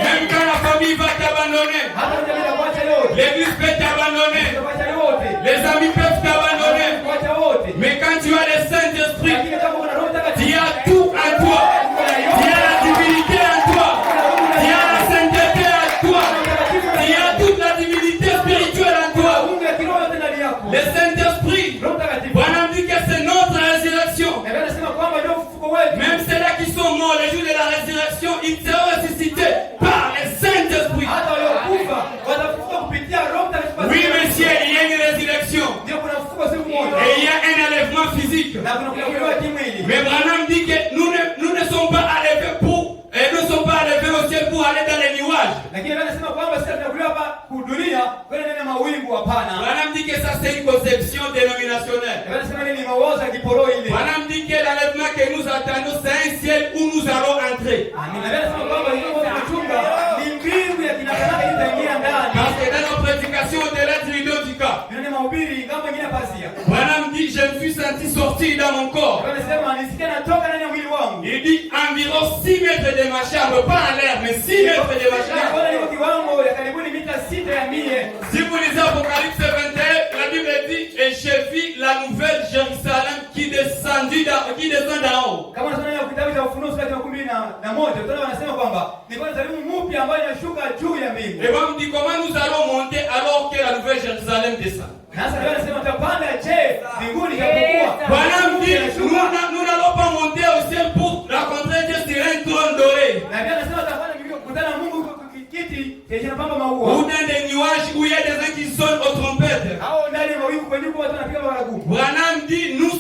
Même quand la famille va t'abandonner, Hata jamii inakuacha yote. l'église peut t'abandonner, Inakuacha yote. les amis peuvent t'abandonner. Inakuacha wote. Mais quand tu as le Saint-Esprit, Lakini kama una Roho tu Mtakatifu, as tout en toi. Tu as la divinité en toi. Tu as la sainteté en toi. Tu as toute la divinité spirituelle en toi. Mungu ya kiroho yote ndani yako. Le Saint-Esprit, Roho Mtakatifu. Bwana dit que c'est notre résurrection. Na Biblia inasema kwamba ndio ufufuko wetu. Même ceux-là qui sont morts le jour de la résurrection, ils seront ressuscités par le Saint-Esprit. Hata waliokufa watafufuka kupitia Roho Mtakatifu. Oui, monsieur, il y a une résurrection. Ndio kuna ufufuko siku moja. Et il y a un enlèvement physique. Na kuna kufufuliwa kimwili. Mais Branham dit que nous ne sommes pas enlevés nous ne sommes pas enlevés au ciel pour aller dans les nuages. Lakini Biblia inasema kwamba sisi tunakuliwa hapa kudunia kwenda ndani ya mawingu, hapana. Branham dit que ça c'est une conception dénominationnelle. Biblia inasema ni mawazo ya kiporo ile. Branham dit que l'enlèvement que nous attendons c'est un ciel où nous allons entrer. Amina. Biblia inasema kwamba sortir dans mon corps. Anasema nisikia natoka ndani ya mwili wangu. Il dit environ 6 mètres de ma chambre, pas en l'air, mais 6 mètres de ma chambre. Niko kiwango ya karibuni mita 6 ya mie. Si vous lisez Apocalypse 21, la Bible dit et je vis la nouvelle Jérusalem qui descend d'en haut. Kama unasoma kitabu cha Ufunuo sura ya 11, utaona wanasema kwamba ni kwa Yerusalemu mpya ambayo inashuka juu ya mbingu. Et on me dit comment nous allons monter alors que la nouvelle Jérusalem descend. Sasa leo anasema tutapanda je mbinguni japokuwa. Bwana me dit nous n'allons pas monter au ciel pour rencontrer Dieu sur un trône doré. Na pia anasema tutapanda mbinguni kukutana na Mungu kwa kiti chenye mapambo maua. Ou dans des nuages où il y a des gens qui sonnent aux trompettes. Hao ndani ya mawingu kwenye kwa watu wanapiga baragumu. Bwana me dit nous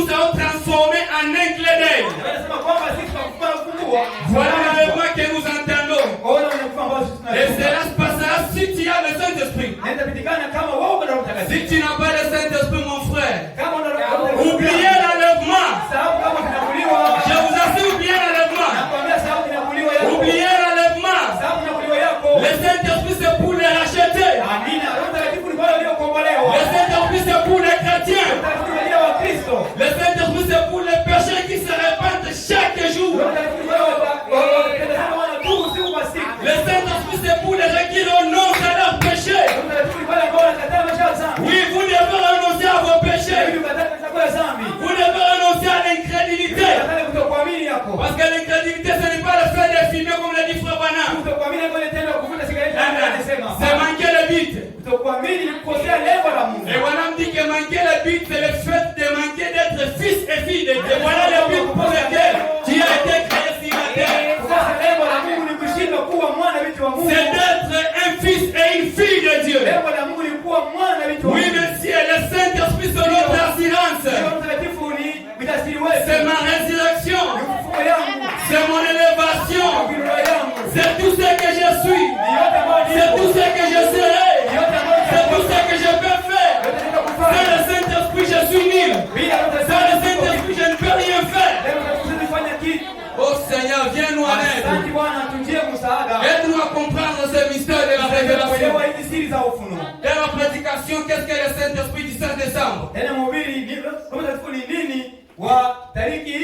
serons transformés en un clin d'œil. Anasema kwamba sisi tutakuwa kufungua. Voilà l'événement que nous entendons. Ona unakuwa ambao sisi Et tunajua. cela se passera si tu as le Saint-Esprit. Nenda pitikana kama wewe una Roho Mtakatifu. Si tu n'as pas le Saint-Esprit, mon frère, Kama una Roho Mtakatifu. oubliez l'enlèvement. Sababu kama tunakuliwa. Je vous assure, oubliez l'enlèvement. Nakwambia sababu tunakuliwa yako. Oubliez l'enlèvement. Sababu tunakuliwa yako. Le Saint-Esprit, c'est pour les racheter. Amina. Roho Mtakatifu ni kwa wale waliokombolewa. Le Saint-Esprit, c'est pour les chrétiens. Roho Mtakatifu ni wa Kristo. Le Saint-Esprit, c'est pour les pécheurs qui se répandent chaque jour. Roho Mtakatifu ni wale wanatubu siku kwa siku. Le Saint-Esprit, c'est pour les gens qui renoncent à leurs péchés. Roho Mtakatifu ni wale ambao wanakataa maisha ya dhambi. Oui, vous devez renoncer à vos péchés. Ili ukatae maisha ya dhambi. Vous devez renoncer à l'incrédulité. Unataka kutokuamini yako. Parce que l'incrédulité, ce n'est pas le fait de fumer comme l'a dit Frère Branham. Kutokuamini kwa ile tendo la kuvuta sigareti anasema. C'est manquer le but. Kutokuamini ni kukosea lengo la Mungu. Et Branham dit que manquer le but, c'est le fait de manquer d'être fils et fille de Dieu. Voilà le but pour lequel tu as été créé sur la terre. Kukosa lengo la Mungu ni kushindwa kuwa mwana binti wa Mungu. C'est d'être un fils et une fille de Dieu. Lengo la Mungu ni kuwa mwana binti wa Mungu. Oui, monsieur, le Saint-Esprit, c'est notre assurance. Roho Mtakatifu ni mtasiri wetu. C'est ma résurrection. Ni ufufuo yangu. C'est mon élévation. Ni roho yangu. C'est tout ce que je suis. Ni yote ambayo ni. C'est tout ce que je serai. Ni yote ambayo ni. C'est tout ce que je peux faire. Yote Sans nitakufanya. le Saint-Esprit, je suis nul. Bila Roho Sans le Mtakatifu. Saint-Esprit, je ne peux rien faire. Leo tunafanya kitu. Oh Seigneur, viens-nous en aide. Asante Bwana, tujie msaada. Aide-nous à comprendre ce mystère de la révélation. Kuelewa hizi siri za ufunuo. Dans la prédication, qu'est-ce que le Saint-Esprit du 16 décembre? Tena mhubiri ni Roho Mtakatifu ni nini wa tariki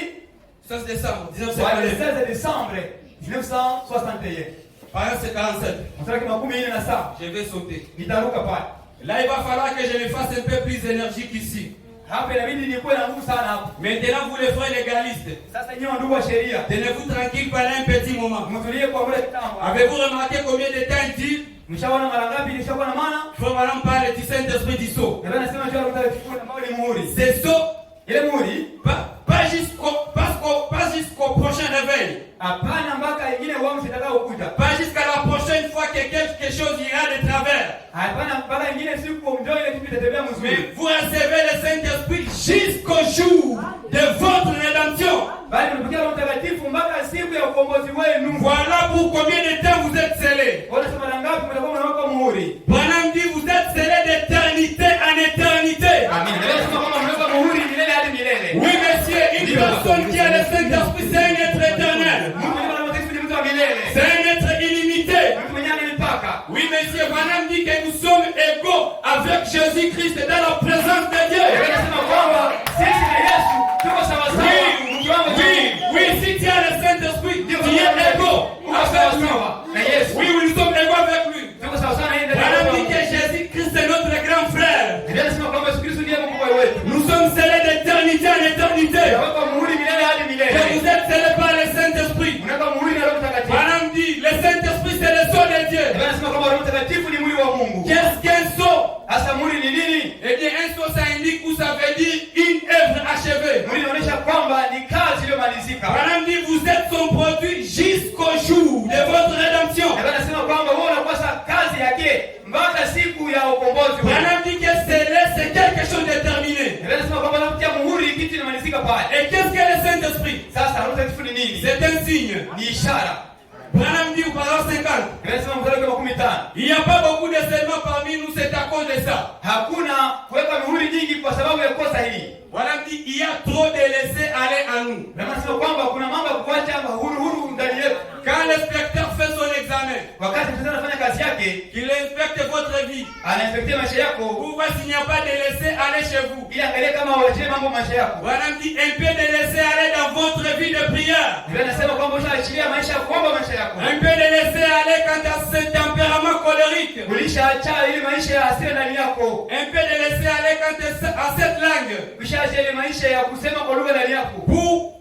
16 décembre, wa 1951. 16 Desembre 1961. Page 47. Mstari makumi nne na saba. Je vais sauter. Nitaruka pale. Là, il va falloir que je me fasse un peu plus énergique ici. Hapa inabidi nikuwe na nguvu sana hapa. Maintenant, vous les frères légalistes, Sasa nyinyi ndugu wa sheria, tenez-vous tranquille pendant un petit moment. mtulie kwa muda kitambo. Avez-vous remarqué combien de temps il dit? Mshaona mara ngapi nishakuwa na maana? Frère Madame parle du Saint-Esprit du sceau. Ndio nasema Roho Mtakatifu ambao ni muhuri. C'est sceau, Ile muhuri pas jusqu'au prochain réveil. hapana mpaka ingine uamsho utakao kuja. Pas jusqu'à la prochaine fois que quelque chose ira de travers. Hapana mpaka ingine siku mjoo ile kitu itatembea Mais mzuri. vous recevez le Saint-Esprit jusqu'au jour de votre rédemption. Bali mnapokea Roho Mtakatifu mpaka siku ya ukombozi wenu. Voilà pour combien de temps vous êtes scellés. Ona sema mara ngapi mtakuwa mnaweka muhuri? Branham dit vous êtes scellés d'éternité en éternité. Amen. Leo sema kama mnaweka muhuri milele hadi milele. Oui, monsieur, une personne qui a le Saint-Esprit, c'est un être éternel. Mungu mwenyewe anamtakatifu ni mtu wa milele. C'est un être illimité. Mtu mwenyewe ana mipaka. Oui, monsieur, Branham dit que nous sommes égaux avec Jésus-Christ dans la présence de Dieu. Anasema kwamba sisi na Yesu tuko sawa sawa. Oui, si tu as le Saint-Esprit, tu es égaux avec lui. Oui, nous sommes égaux avec lui. Tuko sawa sawa na yeye. Branham dit que Jésus-Christ est notre grand frère. Anasema kwamba Yesu Kristo ndiye mkubwa wetu. Nous sommes scellés d'éternité en éternité. Tunaweka muhuri milele hadi Et milele. vous êtes scellés par le Saint-Esprit. Unaweka muhuri na Roho Mtakatifu. Branham dit, le Saint-Esprit c'est le sceau de Dieu. Anasema kwamba Roho Mtakatifu ni mwili wa Mungu. Qu'est-ce qu'un sceau? Hasa muhuri ni nini? Eh bien, un sceau, ça indique ou ça veut dire une œuvre achevée. Muhuri inaonyesha kwamba ni kazi iliyomalizika. Branham dit, vous êtes son produit jusqu'au jour de votre rédemption. Anasema kwamba wewe unakuwa kazi yake mpaka siku ya ukombozi. Branham dit que c'est quelque chose de terminé. Anasema kwamba unapotia muhuri kitu inamalizika pale. Et qu'est-ce que le Saint-Esprit? Sasa Roho Mtakatifu ni nini? C'est un signe. Ni ishara. Branham dit au paragraphe 50. Anasema mstari wa 15. Il n'y a pas beaucoup de serments parmi nous, c'est à cause de ça. Hakuna kuweka muhuri nyingi kwa sababu ya kosa hili. Branham dit il y a trop de laisser aller en nous. Anasema kwamba kuna mambo ya kuacha huru ndani yetu. Quand l'inspecteur fait son examen, Wakati mtu anafanya kazi yake, qu'il inspecte votre vie vie. Anainspektia maisha yako. Pour voir s'il n'y a pas de laisser aller chez vous. Ili angalie kama hawajui mambo maisha yako. Voilà, me dit un peu de laisser aller dans votre vie de prière. Ndio anasema kwamba unaachilia maisha yako kwa maisha yako. Un peu de laisser aller quant à ce tempérament colérique. Ulishaacha ile maisha ya hasira ndani yako. Un peu de laisser aller quant à cette langue. Ulishaacha ile maisha ya kusema kwa lugha ndani yako. Pour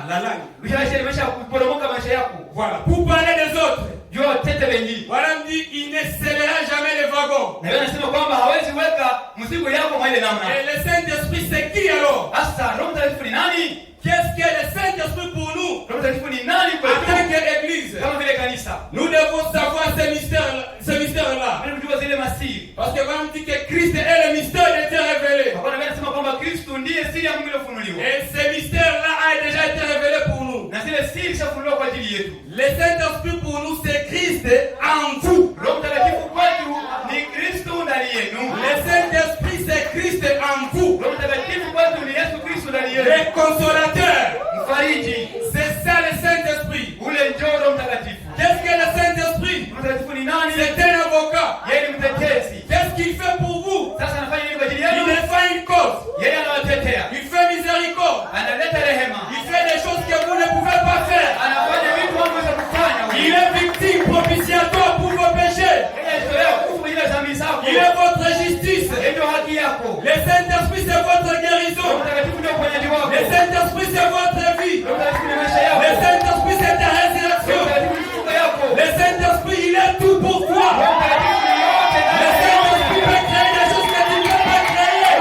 la langue. Ulishaacha ile maisha ya kuporomoka maisha yako. Voilà, pour parler des autres. Yo tete wengine. Voilà, me dit il ne scellera jamais les wagons. Na yeye anasema kwamba hawezi weka mzigo yako kwa ile namna. Et le Saint-Esprit c'est qui alors? Sasa Roho Mtakatifu ni nani? Qu'est-ce que le Saint-Esprit pour nous? Roho Mtakatifu ni nani En kwetu? tant qu'Église, Kama vile kanisa. nous devons savoir ce mystère-là. Tunajua zile masiri. Parce que quand on dit que Christ est le mystère de Dieu révélé. Kwa sababu anasema kwamba Kristo ndiye siri ya Mungu iliyofunuliwa. Et ce mystère-là a déjà été révélé pour nous. Na zile siri zishafunuliwa kwa ajili yetu. Le Saint-Esprit pour nous, c'est Christ en vous. Roho Mtakatifu kwetu ni Kristo ndani yenu. Le Saint-Esprit, c'est Christ en vous. Roho Mtakatifu kwetu ni Yesu Kristo ndani Le yenu. Consolateur. Mfariji. C'est ça le Saint-Esprit. Ule njoo Roho Mtakatifu. Qu'est-ce que le Saint-Esprit? Roho Mtakatifu ni nani? C'est un avocat. Yeye ni mtetezi. Qu'est-ce qu'il fait pour vous? Sasa anafanya nini kwa ajili Il yenu? défend une cause. Yeye anawatetea. Il fait miséricorde. Analeta rehema. Il fait des choses que vous ne pouvez pas faire. Anafanya vitu hamwezi kufanya. Il est victime propitiatoire pour vos péchés. Yeye alitolea kufa ile dhambi zako. Il est votre justice. Yeye ndio haki yako. Le Saint-Esprit, c'est votre guérison. Roho Mtakatifu ndio uponyaji wako. Le Saint-Esprit, c'est votre vie. Roho Mtakatifu ni maisha yako. Le Saint-Esprit, c'est ta Roho résurrection. Mtakatifu ni kufa yako. Le Saint-Esprit, il est tout pour toi. Roho Mtakatifu ni yote ndani Le yako. Saint-Esprit peut créer des choses que tu ne peux pas créer.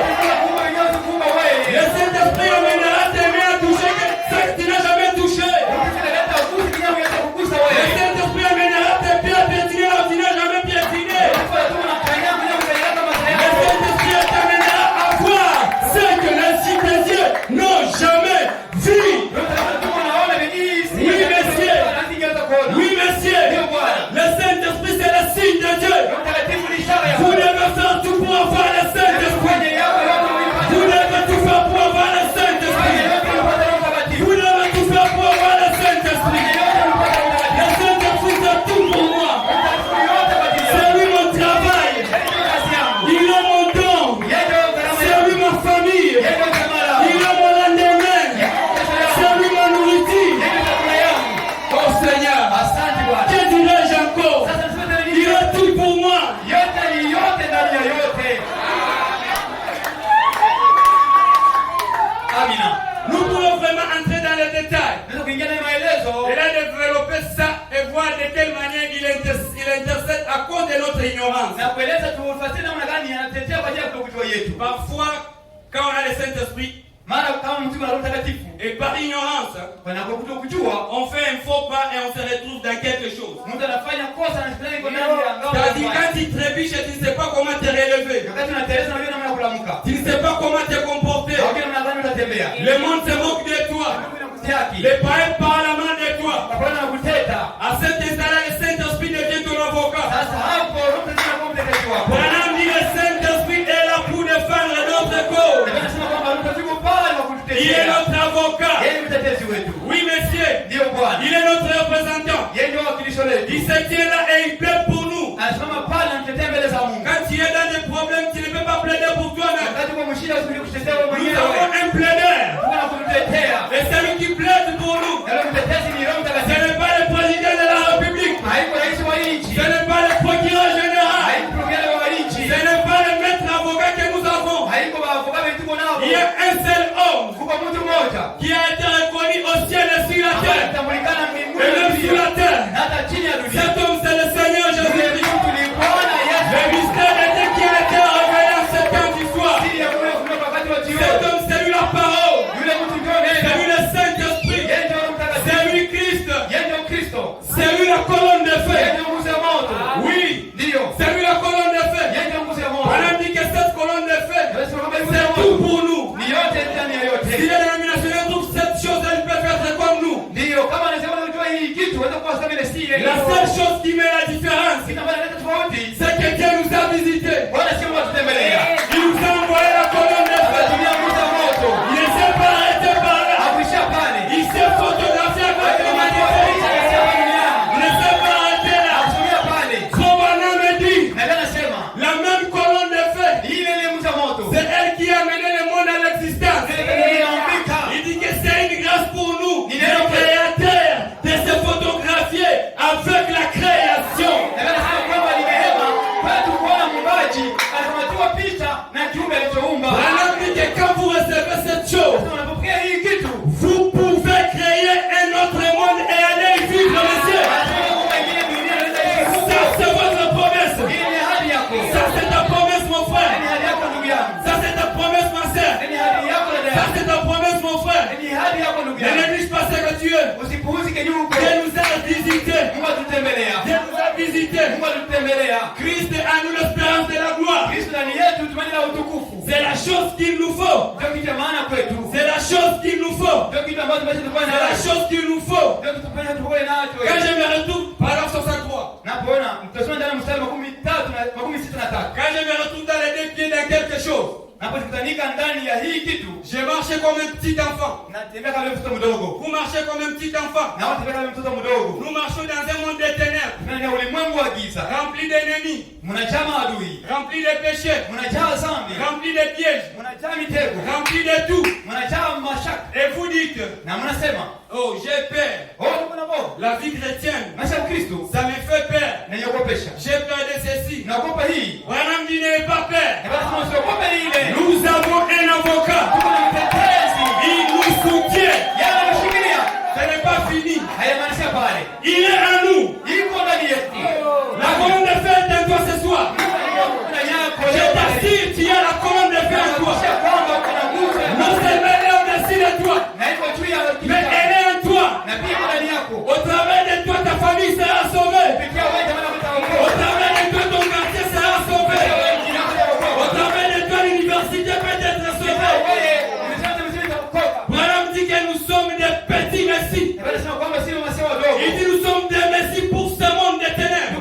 Kumbe yote kumbe wewe. Le Saint-Esprit amènera tes mains à toucher ce que tu n'as jamais touché. Unaleta ukuzi bila kuweza kugusa Le wewe. Saint-Esprit amènera tes pieds à piétiner là où tu n'as jamais piétiné. Kwa tu unafanya bila kueleza maisha Le yako. Saint-Esprit t'amènera à voir ce que les yeux des yeux n'ont jamais vu. Roho Mtakatifu anaona bidii. Oui, monsieur. Anasingeweza kuona. Oui, monsieur. Ndio Bwana. Le Saint-Esprit, c'est le signe de Dieu. Roho Mtakatifu ni ishara ya Vous devez faire tout pour avoir le Saint-Esprit. kwenye yako yote uifanye. Vous devez tout faire pour avoir le Fanya Saint-Esprit. yote upate Roho Mtakatifu. Vous devez tout faire pour avoir le Saint-Esprit. Fanya yote upate Roho Mtakatifu. Le Saint-Esprit, c'est tout pour moi. Mtakatifu yote kwa ajili C'est yako. lui mon travail. Yeye ndio kazi yangu. Il est mon don. Yeye ndio gharama C'est yangu. lui ma famille. Yeye ndio gharama yangu. Il est mon lendemain. Yeye ndio pesa yangu. C'est lui ma nourriture. Yeye ndio chakula yangu. Oh Seigneur, Asante Bwana. que dirais-je encore? Sasa niseme Il nini? est tout pour moi. Yote ni yote ndani ya yote. Amina. Nous pouvons vraiment entrer dans les détails. Naweza kuingia na maelezo. Il a développé ça et voir de quelle manière il intercède à cause de notre ignorance. Na kueleza tufuatie namna gani anatetea kwa ajili ya kutokujua yetu. Parfois, quand on a le Saint-Esprit, Mara kama mtu ana Roho Mtakatifu, et par ignorance, wanapokutokujua, on fait un faux pas et on se retrouve dans quelque chose. mtu anafanya kosa na shetani iko ndani ya ngao. C'est-à-dire quand tu trébuches, tu ne sais pas comment te relever. Wakati unateleza unajua namna ya kulamuka. Tu ne sais pas comment te comporter. Unajua namna gani utatembea. Le monde se moque de toi. Mungu anakusiaki. Les païens parlent mal de toi. Hapana kuteta. À cet instant-là, le Saint-Esprit devient ton avocat. Sasa hapo Roho Mtakatifu anakuwa mtetezi wako. Branham dit le Saint-Esprit est là pour défendre notre cause. Na anasema kwamba Roho Mtakatifu pale wa kututetea. Il est notre avocat. Yeye ni mtetezi wetu. Oui, monsieur. Ndio Bwana. Il est notre représentant. Yeye ndio wakilisho letu. Il se tient là et il plaide pour nous. Anasimama pale anamtetea mbele za Mungu. Quand tu es dans des problèmes, tu ne peux pas plaider pour toi-même. Wakati kwa mshida usije kutetea wewe Nous mwenyewe. avons un plaideur. Mungu anakutetea. Et celui qui plaide pour nous, Na Roho Mtetezi ni Roho ce Mtakatifu. n'est pas le président de la République. Haiko rais wa nchi. Ce n'est pas le procureur général. Haiko mkurugenzi wa nchi. Ce n'est pas le maître avocat que nous avons. Haiko maafisa wetu tuko nao. Il y a un seul homme Kuko mtu mmoja. qui a été reconnu au ciel et sur la terre. Anatambulikana mbinguni Et même sur la terre. na hata chini ya dunia. Cet homme, c'est le Seigneur Yule Jésus-Christ. mtu ni Bwana Yesu. Le mystère de Dieu qui a été révélé en ce temps du soir. Siri ya Mungu kutoka wakati wa Cet jioni. homme, c'est lui la parole. Yule mtu ndio C'est neno. lui le Saint-Esprit. Yeye ndio Roho Mtakatifu. C'est lui Christ. Yeye ndio Kristo. C'est lui la colonne de Yeye feu. ndio nguzo ya moto. Oui, Ndio. c'est lui la colonne de feu. Yeye ndio nguzo ya moto. On a dit que cette colonne de feu, Yesu kama nguzo ya c'est moto. tout pour nous. Ni yote ndani ya Si yote. les dénominations trouvent cette chose, elles peuvent être comme nous. Ndio kama anasema unajua hii kitu unaweza kuwa sawa ile siri. La seule chose qui met la différence, Kina bwana leta tofauti. c'est que Dieu nous a visités. Bwana sio watutembelea. Il nous a envoyé la colonne de feu. Akatumia nguzo ya moto. Il ne s'est pas arrêté par là. Hakuishia pale. Il s'est photographié avec l'humanité. Il ne s'est pas arrêté là. Hakutumia pale. Son bonhomme dit, Na Biblia inasema la alichoumba. Branham dit que quand vous recevez cette chose, Sasa unapokea hii kitu, vous pouvez créer un autre monde et aller vivre dans le ciel. Ça, c'est votre promesse. hii ni ahadi yako. Ça, c'est ta promesse, mon Hii frère. ni ahadi yako ndugu yangu. Ça, c'est ta promesse, ma soeur. Hii ni ahadi yako dada Ça, yangu. c'est ta promesse, mon frère. Hii ni ahadi yako ndugu Ne yangu. néglige pas ce que tu es. Usipuuzike juu huko. Dieu nous a visités. Mungu atutembelea. Dieu nous a visités. Mungu atutembelea. Christ est à nous l'espérance de la gloire. Kristo ndani yetu tumaini la utukufu. C'est la chose qu'il nous faut. Ndio kitu cha maana kwetu. C'est la chose qu'il nous faut. Ndio kitu ambacho tunapaswa C'est la nacho. chose qu'il nous faut. Ndio tutapenda tuwe nacho. Quand je me retrouve, paragraphe 63. Napoona mtasoma ndani mstari wa 63. Quand je me retrouve dans les deux pieds dans quelque chose, Napokutanika ndani ya hii kitu, je marchais comme un petit enfant. natembea kama mtoto mdogo. Vous marchez comme un petit enfant. Na watembea kama mtoto mdogo. Nous marchons dans un monde de ténèbres, Ndani ya ulimwengu wa giza. rempli d'ennemis, Mnajaa maadui. rempli de péchés, Mnajaa dhambi. rempli de pièges, Mnajaa mitego. rempli de tout. Mnajaa mashaka. Et vous dites, Na mnasema, oh, j'ai peur. "Oh, tuko na Mungu." La vie chrétienne, Maisha ya Kristo ça me fait peur. inaniogopesha. J'ai peur de ceci. Naogopa hii. Branham dit, n'ayez pas peur. Na basi usiogope ile. Nous avons un avocat. Tuko na mtetezi. Il nous soutient. Yeye anashikilia. Ce n'est pas fini. Hayamaanisha pale. Il est en nous. Iko ndani yetu. La colonne de fer est en toi ce soir. Kuna yako Je leo. t'assure, tu as la colonne de fer en toi. Kuhakikisha kwamba kuna nguvu ya Non seulement elle est au-dessus de toi, na iko juu ya mais elle est en toi. na pia iko ndani yako. Au travers de toi, ta famille sera sauvée. Kupitia wewe jamaa Au mtaokoa. travers de toi, ton quartier sera sauvé. Au travers de toi, l'université peut être sauvée. Branham dit que nous sommes des petits messies. Il dit nous sommes des messies pour ce monde de ténèbres.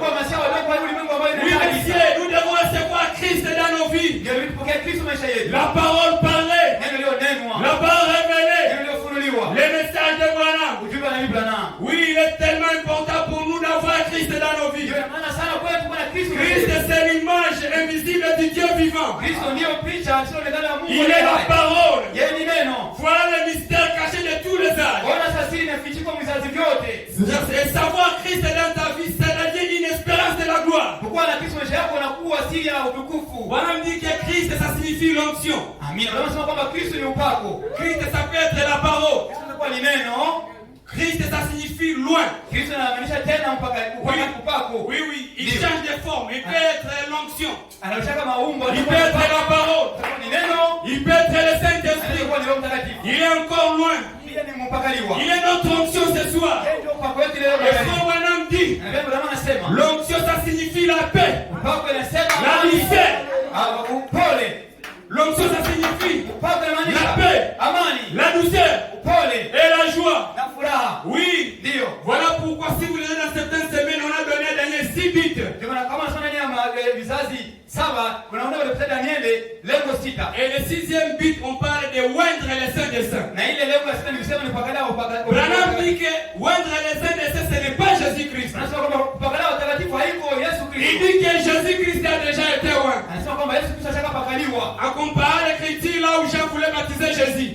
Oui, messieurs, nous devons recevoir Christ dans nos vies. La parole parlée, la parole révélée, les messages de Branham. Oui, il est tellement important pour nous d'avoir Christ dans nos vies. Christ, c'est l'image invisible du Dieu vivant. Il est la parole. Voilà le mystère caché de tous les âges. Et savoir Christ dans ta vie, c'est-à-dire une espérance de la gloire. Branham dit que Christ, ça signifie l'onction. Christ, ça peut être la parole. Christ, ça signifie loin. Oui, oui, il change de forme. Il peut être l'onction. Il peut être la parole. Il peut être le Saint-Esprit. Il est encore loin. Il est notre onction ce soir. Et Frère Branham dit, l'onction, ça signifie la paix, la douceur. L'onction, ça signifie la paix, la douceur et la joie. Oui, voilà pourquoi si vous lisez dans certaines semaines, on a donné à Daniel 6 bits. Et le 6e bit, on parle de oindre les saints des saints. Branham dit que oindre les saints des saints, ce n'est pas Jésus-Christ. Il dit que Jésus-Christ a déjà été oint. À comparer l'écriture là où Jean voulait baptiser Jésus.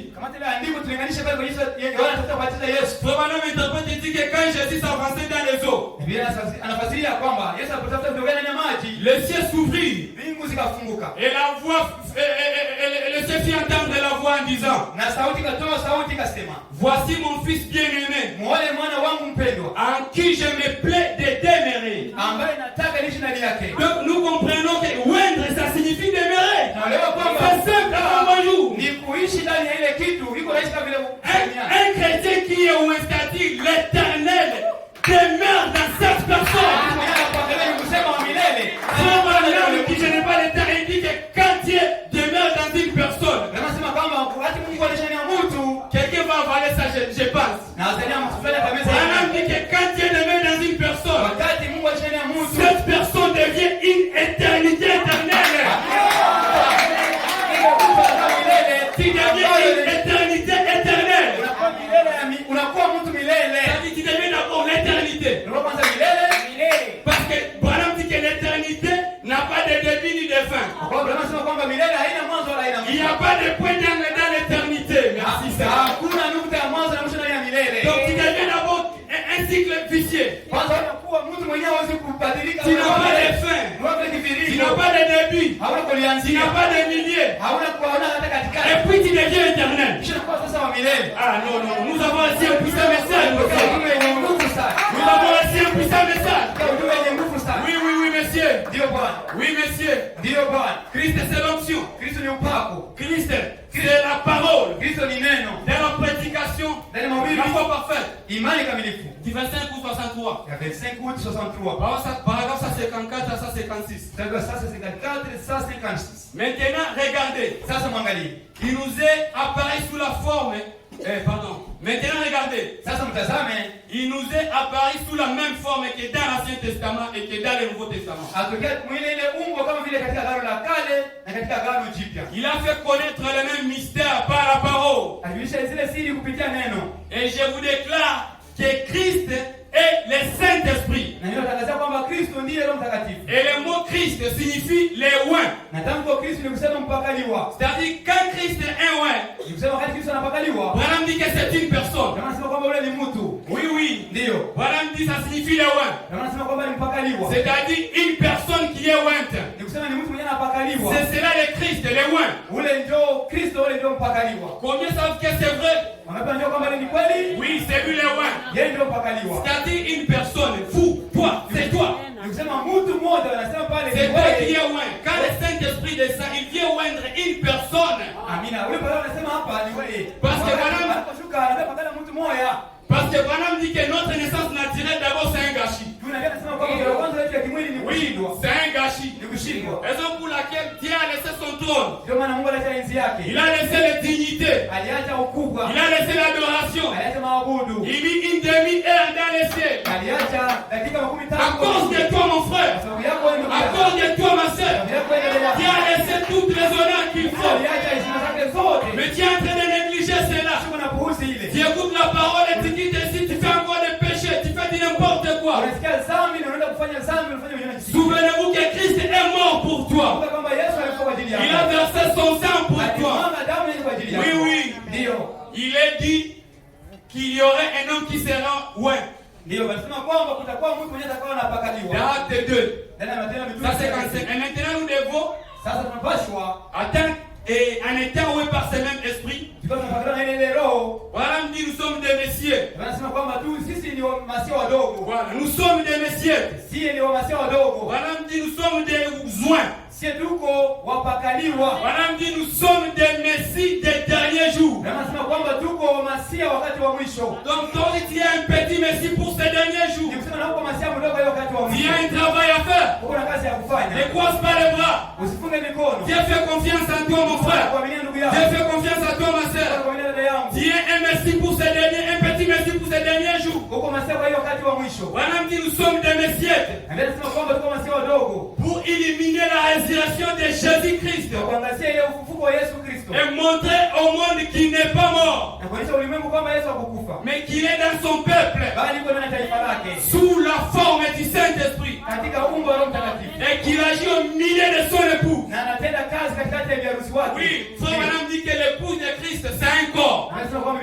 Frère Branham interprète et dit que quand Jésus s'avançait dans les eaux, le ciel s'ouvrit et la voix, et le ciel fit entendre la voix en disant, voici mon fils bien-aimé, en qui je me plais de demeurer. Donc nous comprenons que oindre, ça signifie demeurer. C'est simple comme bonjour. Un chrétien qui est où c'est-à-dire l'éternel demeure dans cette personne. Frère Branham qui je n'ai pas l'éternel, dit que quand Dieu demeure dans une personne, quelqu'un va avaler ça, je pense. Branham dit que quand Dieu demeure dans une personne, cette personne devient une éternité éternelle. Tu deviens une éternité éternelle. Tu deviens d'abord l'éternité. Parce que Branham dit que l'éternité n'a pas de début ni de fin. Il n'y a pas de point d'angle dans l'éternité. Merci Seigneur. Donc tu deviens d'abord un cycle vicieux. Tu n'as pas de fin. Tu n'as pas de début. hauna tu kulianzia, n'as pas de milliers, hauna kuona hata katikati, et puis tu deviens éternel. kisha kwa sasa wa milele. Ah non, non, nous avons reçu un puissant message. Ujumbe wenye nguvu sana. Nous avons reçu un puissant message. Ujumbe wenye nguvu sana. Oui, oui, oui, monsieur. Ndio Bwana. Oui, monsieur. Ndio Bwana. Christ, c'est l'onction. Kristo ni upako. Christ, c'est la parole. Kristo ni neno. Dans la prédication, Ndani ya mahubiri la foi parfaite. imani kamilifu. Du 25 août 63. Ya 25 août 63. Paragraphe 154 à 156. Sasa 54 sasa 56. Maintenant, regardez. Sasa mwangalie. Il nous est apparu sous la forme. Maintenant, regardez. Sasa mtazame. Il nous est apparu sous la même forme que dans l'Ancien Testament et que dans le Nouveau Testament. Atokea mwili ile umbo kama vile katika agano la kale na katika agano jipya. Il a fait connaître le même mystère par la parole. Alijulisha zile siri kupitia neno. Et je vous déclare que Christ est le Saint-Esprit. Na ndio tangaza kwamba Kristo ndiye Roho Mtakatifu. Et le mot Christ signifie les oins. Na tamko Kristo ni kusema mpakaliwa. C'est-à-dire quand Christ est un oin, Ni kusema wakati Kristo anapakaliwa. Branham dit que c'est une personne. Kama anasema kwamba yule ni mtu. Oui, oui. Ndio. Branham dit ça signifie les oins. Kama anasema kwamba ni mpakaliwa. C'est-à-dire une personne qui est ointe. Ni kusema ni mtu mwenye anapakaliwa. C'est cela le Christ, les oins. Ule ndio Kristo, ule ndio mpakaliwa. Combien savent que c'est vrai? Wanapenda ndio kwamba ni kweli? Oui, c'est lui les oins. Yeye ndio mpakaliwa. C'est-à-dire une personne, vous, toi, c'est toi. Ni kusema mtu mmoja anasema pale C'est ni toi qui wewe. es oint. Quand le Saint-Esprit descend, il vient oindre une personne. Amina. Ule pale anasema hapa ni wewe. Parce que Bwana anashuka anapakala mtu mmoja. Parce que Branham dit que notre naissance naturelle d'abord c'est un gâchis. Tunaambia anasema kwamba kwa kwanza yetu ya kimwili ni Oui, kushindwa. c'est un gâchis. Ni kushindwa. Raison pour laquelle Dieu a laissé son trône. Ndio maana Mungu aliacha enzi yake. Il a laissé les dignités. Aliacha ukubwa. Il a laissé l'adoration. Aliacha maabudu. Il mit une demi-heure dans les cieux. Aliacha dakika 15. À cause de toi, mon frère. Sababu yako wewe ndugu À yangu. cause de toi, ma soeur. Sababu yako wewe ndugu Dieu yangu. a laissé toutes les honneurs qu'il faut. Aliacha heshima zake zote. Mais tu es en train de négliger cela. Sio na puuzi ile. Tu écoutes la parole et tu quittes ici, tu fais encore des péchés, tu fais du n'importe quoi. Unasikia dhambi na unaenda kufanya dhambi, unafanya mwenyewe unajisikia. Souvenez-vous que Christ est mort pour toi. Kumbuka kwamba Yesu alikufa kwa ajili yako. Il a versé son sang pour toi. Alimwaga damu yake kwa ajili yako. Oui, oui. Ndio. Il est dit qu'il y aurait un homme qui sera oint. Ndio wanasema kwamba kutakuwa mtu mwenye atakaye anapakaliwa. Dans Acte 2. Ndani ya Matendo mitume. Ça c'est quand c'est. Et maintenant nous devons Sasa tunapashwa atteindre et en étant oué par ce même esprit. tukiwa tunapakaliwa na ile roho. Voilà, me dit nous sommes des messieurs. Wanasema kwamba tu sisi ni masia wadogo. Voilà, nous sommes des messieurs. Sisi ni masia wadogo. Voilà, me dit nous sommes des oints. Sisi tuko wapakaliwa. Voilà, me dit nous sommes des messies des derniers jours. Na wanasema kwamba tuko masia wakati wa mwisho. Donc toi tu es un petit messie pour ces derniers jours. Ni kusema na uko masia mdogo ile wakati wa Tu mwisho. as un travail à faire. Uko na kazi ya kufanya. Ne croise pas les bras. Usifunge mikono. Dieu fait confiance en toi, mon frère. Kuaminia ndugu yako. Dieu fait confiance en toi, ma soeur. Kuaminia dada yangu. Tu es un messie pour ces derniers, un petit messie pour ces derniers jours. Uko masia kwa hiyo wakati wa mwisho. Voilà, me dit nous sommes des messiettes Anasema kwamba tuko masia wadogo. pour éliminer la résurrection de Jésus-Christ Na kuangazia ile ufufuko wa Yesu Kristo. et montrer au monde qu'il n'est pas mort, Na kuonyesha ulimwengu kwamba Yesu hakukufa. mais qu'il est dans son peuple Bali yuko ndani ya taifa lake. sous la forme du Saint-Esprit Katika umbo la Roho Mtakatifu. et qu'il agit au milieu de son époux. Na anatenda kazi katikati ya biharusi wake. Oui, frère Madame dit que l'époux de Christ c'est un corps. Anasema kwamba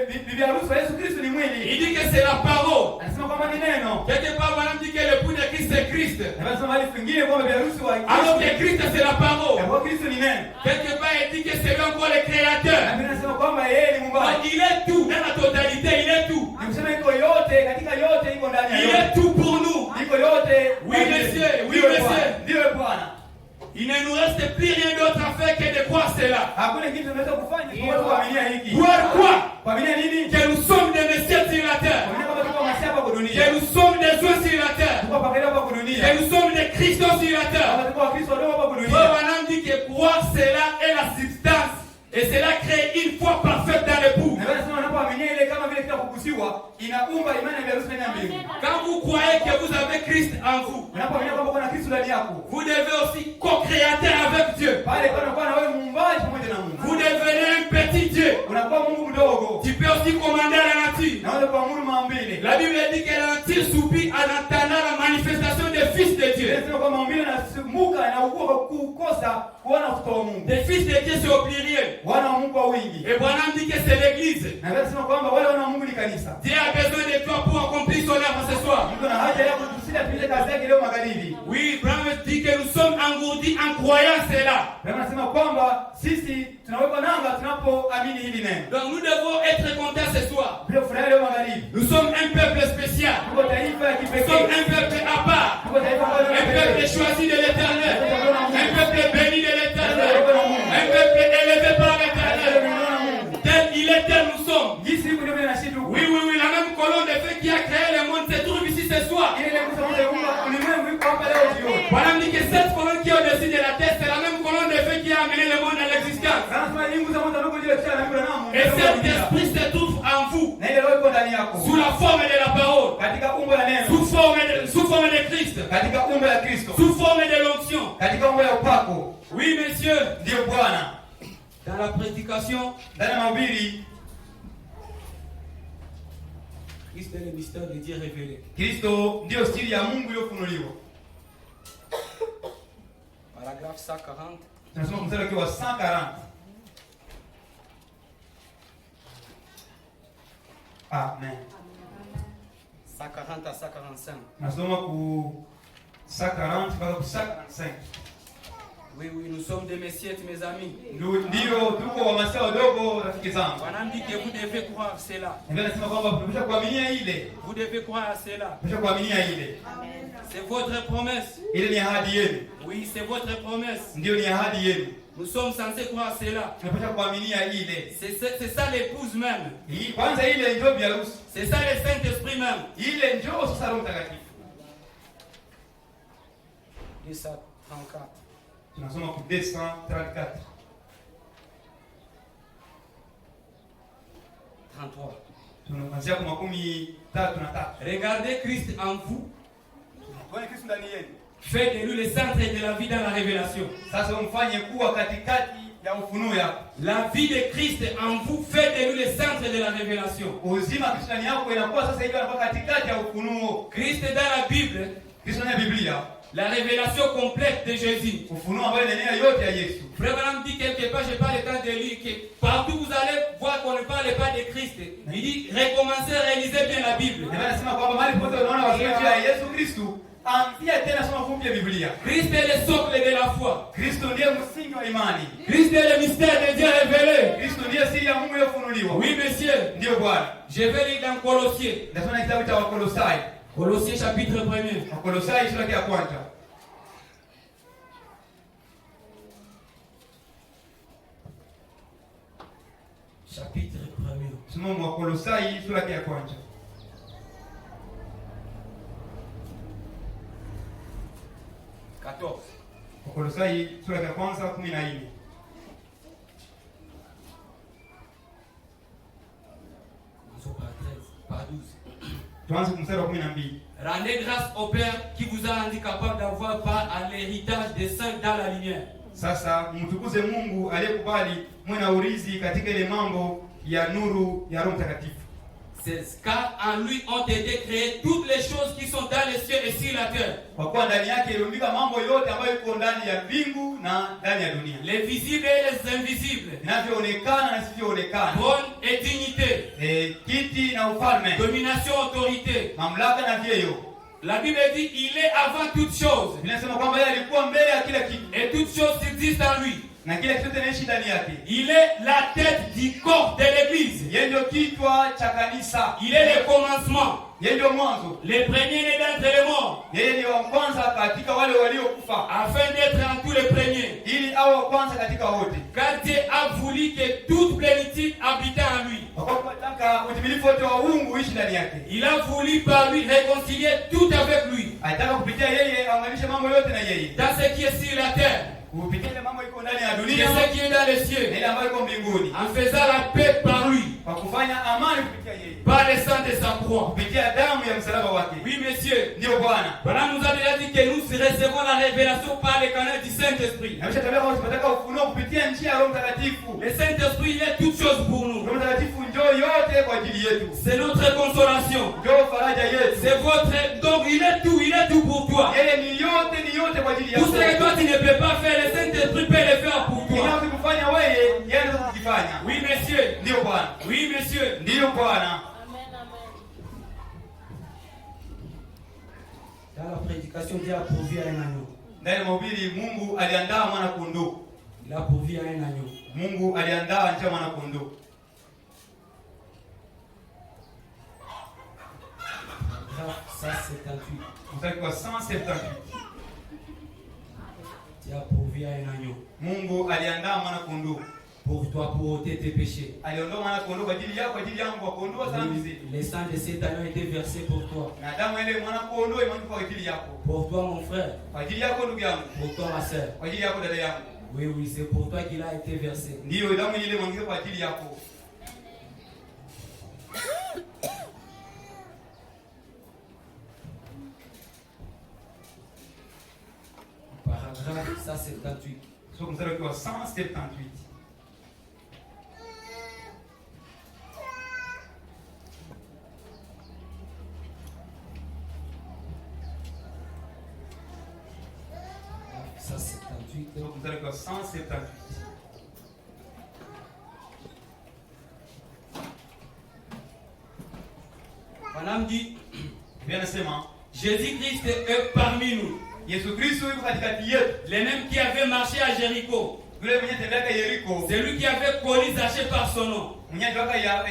bibi harusi wa Yesu Kristo ni mwili. Il dit que c'est la parole. Anasema kwamba ni neno. Quelque part Madame dit que l'époux de Christ c'est Christ. Na anasema hali kwingine kwamba bibi harusi wa Alors que Christ c'est la parole. kwa Kristo ni neno. Quelque part il dit que c'est lui encore le créateur. Na Biblia inasema kwamba yeye ni Donc, muumbaji. il est tout, dans la totalité, il est tout. Ni kusema iko yote, katika yote iko ndani ya Il yote. est tout pour nous. Iko yote. Oui, monsieur. Oui, Ndiyo monsieur. Bwana. Ndiyo Bwana. Il ne nous reste plus rien d'autre à faire que de croire cela. Hakuna kitu tunaweza kufanya kwa kuaminia hiki. Croire quoi? Kuaminia nini? Que nous sommes des messieurs sur la terre. Kuaminia kwamba tuko masia hapa kwa dunia. Que nous sommes des oins sur la terre. Tuko pakali hapa kwa dunia. Que nous sommes des Christos sur la terre. Kama tuko Wakristo wadogo hapa kwa Frère dunia. Branham dit que croire cela est la substance. Et cela crée une foi parfaite dans l'époux. Na wewe unasema unapoaminia ile kama vile kitu kukusiwa, inaumba imani ya biharusi ndani ya mbingu. Quand vous croyez que vous avez Christ en vous, Unapoamini kwamba kuna Kristo ndani yako. vous devez aussi co-créateur avec Dieu. Pale kwa unakuwa na wewe muumbaji pamoja na Mungu. Vous devenez un petit Dieu. Unakuwa Mungu mdogo. Tu peux aussi commander à la nature. Na wewe kuamuru maumbile. La Bible dit que la nature soupire en attendant la manifestation des fils de Dieu. Inasema kwamba maumbile yanasumuka na ukua kwa kukosa kuona watoto wa Mungu. Les fils de Dieu c'est au pluriel. Wana wa Mungu kwa wingi. Et Branham dit que c'est l'église. Na wewe unasema kwamba wale wana wa Mungu ni kanisa. Dieu a besoin de toi pour accomplir son œuvre ce soir. Mungu ana haja yako tusije tupige kazi yake leo magharibi. Oui, Branham dit que nous sommes engourdis en croyant cela. Anasema kwamba sisi tunaweka nanga tunapoamini hili neno. Donc nous devons être contents ce soir. Bila furaha leo magharibi. Nous sommes un peuple spécial. Tuko taifa ya Nous kipekee. sommes un peuple à part. Tuko taifa ambalo Un peuple choisi de l'Éternel. Un peuple béni de l'Éternel. Un peuple élevé par l'Éternel. Tel il est, tel nous sommes. Jinsi hivi ndivyo inashitu. Oui, oui, oui, la même colonne de feu qui a créé le monde se trouve ici ce soir. Ile kusema kwamba ulimwengu uko hapa leo jioni. Voilà, me dit que cette colonne qui est au-dessus de la terre, c'est la même colonne de feu qui a amené le monde à l'existence. Anasema nyingi za moto ndio ile chana ndio namu. Et cet esprit se trouve en vous, Na ile roho iko ndani yako. sous la forme de la parole, Katika umbo la neno. sous forme de Christ, Katika umbo la Kristo. sous forme de l'onction. Katika umbo la upako. Oui, messieurs, Ndio Bwana. dans la prédication, Ndani ya mahubiri Christ est le mystère de Dieu révélé. Kristo ndio siri ya Mungu iliyofunuliwa. Paragraphe 140. Tunasoma mstari wa 140. Amen. 140 à 145. Nasoma ku 140 mpaka ku 145. Oui, oui, nous sommes des messieurs, mes amis. Ndio tuko wamasia wadogo rafiki zangu. On a dit que vous devez croire cela. Ndio nasema kwamba tunapaswa kuaminia ile. Vous devez croire à cela. Tunapaswa kuaminia ile. C'est votre promesse. Ile ni ahadi yenu. Oui, c'est votre promesse. Ndio ni ahadi yenu. Nous sommes censés croire cela. Tunapaswa kuaminia ile. C'est ça l'épouse même. Hii kwanza ile ndio biharusi. C'est ça le Saint-Esprit même. Ile ndio sasa Roho Mtakatifu. 234. Tunasoma ku 234. 33. Tunaanzia kwa 33. Regardez Christ en vous. Tuone Kristo ndani yenu. Faites de lui le centre de la vie dans la révélation. Sasa umfanye kuwa katikati ya ufunuo yako. La vie de Christ en vous fait de lui le centre de la révélation. Uzima Kristo ndani yako inakuwa sasa hivi anakuwa katikati ya ufunuo. Christ dans la Bible, Kristo ndani ya Biblia. la révélation complète de Jésus. Ufunuo ambao inaenea yote ya Yesu. Frère Branham dit quelque part, je n'ai pas le temps de lire, que partout vous allez voir qu'on ne parle pas de Christ. Il dit, recommencez, réalisez bien la Bible. Ndio anasema kwamba mahali pote unaona wasemaji ya Yesu Kristo, anzia tena soma fupi ya Biblia. Christ est le socle de la foi. Kristo ndiye msingi wa imani. Christ est le mystère de Dieu révélé. Kristo ndiye siri ya Mungu iliyofunuliwa. Oui, monsieur. Ndio Bwana. Je vais lire dans Colossiens. Nasoma kitabu cha Wakolosai. Colossiens chapitre 1er. Wakolosai sura ya kwanza. Chapitre 1er. Soma Wakolosai sura ya kwanza. Wakolosai sura ya kwanza 14. Par 13, par 12. Tuanze mstari wa 12. Rendez grâce au Père qui vous a rendu capable d'avoir part à l'héritage des saints dans la lumière. Sasa mtukuze Mungu aliyekubali mwe na urithi katika ile mambo ya nuru ya Roho Mtakatifu. C'est car en lui ont été créées toutes les choses qui sont dans les cieux et sur la terre. Kwa kuwa ndani yake iliumbika mambo yote ambayo iko ndani ya mbingu na ndani ya dunia. Les visibles et les invisibles. Vinavyoonekana na visivyoonekana. Trône et dignité. Kiti na ufalme. Domination, autorité. Mamlaka na vyeo. La Bible dit il est avant toutes choses. Inasema kwamba yeye alikuwa mbele ya kila kitu. Et toutes choses existent en lui. Na kila kitu kinaishi ndani yake. Il est la tête du corps de l'église. Yeye ndio kichwa cha kanisa. Il est le commencement. Yeye ndio mwanzo. Le premier-né d'entre les morts. Yeye ni wa kwanza katika wale waliokufa. Afin d'être en tous les premiers. Ili awe wa kwanza katika wote. Car Dieu a voulu que toute plénitude habite en lui. Kwa kuwa anataka utimilifu wote wa uungu uishi ndani yake. Il a voulu par lui réconcilier tout avec lui. Anataka kupitia yeye aunganishe mambo yote na yeye. Dans ce qui est sur la terre. Kupitia ile mambo iko ndani ya Et dunia. ce qui est dans les cieux. Na ile ambayo iko mbinguni. En faisant la paix par lui. Kwa kufanya amani kupitia yeye. Par le sang de sa croix. Kupitia damu ya msalaba wake. Oui, messieurs. Ndio Bwana. Bwana nous a déjà dit que nous recevons la révélation par le canal du Saint-Esprit. Na mshatabia kwamba tunataka ufunuo kupitia njia ya Roho Mtakatifu. Le Saint-Esprit, il est toute chose pour nous. Roho Mtakatifu njoo yote kwa ajili yetu. C'est notre consolation. Njoo faraja yetu. C'est votre... Donc il est tout pour toi. Yeye ni yote kwa ajili yako. Tout ce que toi tu ne peux pas faire, le Saint-Esprit peut le faire pour toi. Inaweza kufanya wewe, yeye anaweza kukifanya. Oui, messieurs. Ndio Bwana. Oui, messieurs. Ndio Bwana. Dans la prédication, Dieu a pourvu à un agneau. Ndani ya mahubiri Mungu aliandaa mwana kondoo. Il a pourvu à un agneau. Mungu aliandaa njia mwana kondoo. Ça 78. Mstari wa 178. Tu as pourvu à un agneau. Mungu aliandaa mwana kondoo. Pour toi, pour ôter tes péchés. Aliondoa mwana kondoo kwa ajili yako, kwa ajili yangu, kwa kuondoa dhambi zetu. Le sang de cet agneau a été versé pour toi. Na damu ile mwana kondoo imemwagika kwa ajili yako. Pour toi, mon frère. Kwa ajili yako ndugu yangu. Pour toi, ma sœur. Kwa ajili yako dada yangu. Oui, oui, c'est pour toi qu'il a été versé. Ndio damu ile imemwagika kwa ajili yako. Paragraphe 178. Sio mstari wa 178. Ça 78. Sio mstari wa 178. Madame dit, Bien nasema, Jésus-Christ est parmi nous. Yesu Kristo yuko katikati yetu. Les mêmes qui avaient marché à Jéricho. Yule mwenye tembea Yeriko. C'est lui qui avait connu Zaché par son nom. Mwenye toka ya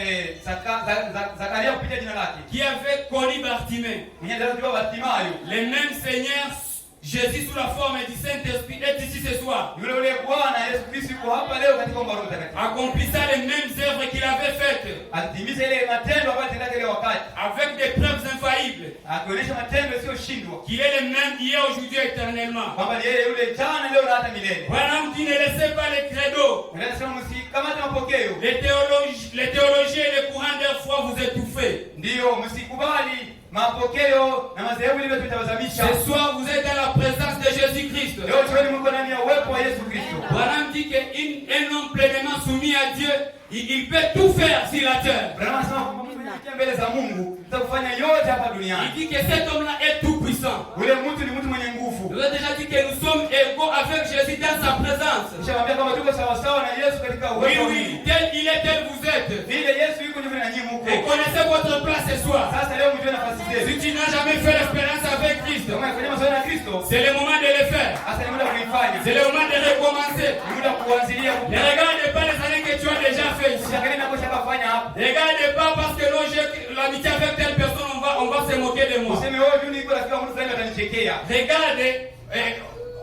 Zakaria kupitia jina lake. Qui avait connu Bartimée. Mwenye toka Bartimayo. Les mêmes seigneurs, Jésus sous la forme du Saint-Esprit est ici ce soir. Yule ule Bwana Yesu Kristo yuko hapa leo katika Roho Mtakatifu. Accomplissant les mêmes œuvres qu'il avait faites. Atimiza ile matendo ambayo alitenda ile wakati. Avec des preuves infaillibles. Akionyesha matendo yasiyoshindwa. Qu'il est le même hier, aujourd'hui, éternellement. Kwamba yeye yule jana leo na hata milele. Bwana dit ne laissez pas les credos. Anasema msikamate mapokeo. Les théologiens et les courants de foi vous étouffez. Ndio msikubali mapokeo na madhehebu ile tutawazamisha. Ce soir vous êtes dans la présence de Jésus-Christ. Leo tuweni mko ndani ya uwepo wa Yesu Kristo. Bwana dit que un homme pleinement soumis à Dieu, il peut tout faire sur la terre. Bwana anasema kwamba mtu mwenye mbele za Mungu atakufanya yote hapa duniani. Il dit que cet homme-là est tout puissant. Ule mtu ni mtu mwenye nguvu. Je vous ai déjà dit que nous sommes égaux avec Jésus dans sa présence. Nishamwambia kama tuko sawa sawa na Yesu katika Oui, uwepo. oui, tel il est, tel vous êtes. Vile Yesu yuko ndivyo na nyinyi mko. Et connaissez votre place ce soir. Sasa leo mjue nafasi zetu. Si tu n'as jamais fait l'expérience avec Christ, Kama unafanya mazoezi na Kristo, c'est le moment de le faire. sasa ni muda wa kuifanya. C'est le moment de recommencer. Ni muda wa kuanzilia. Ne regarde pas les années que tu as déjà fait ici. Usiangalie na kocha kafanya hapa. Regarde pas parce que non, j'ai l'amitié avec telle personne, on va se moquer de moi. Useme wewe juu niko rafiki wa mtu fulani atanichekea. Regarde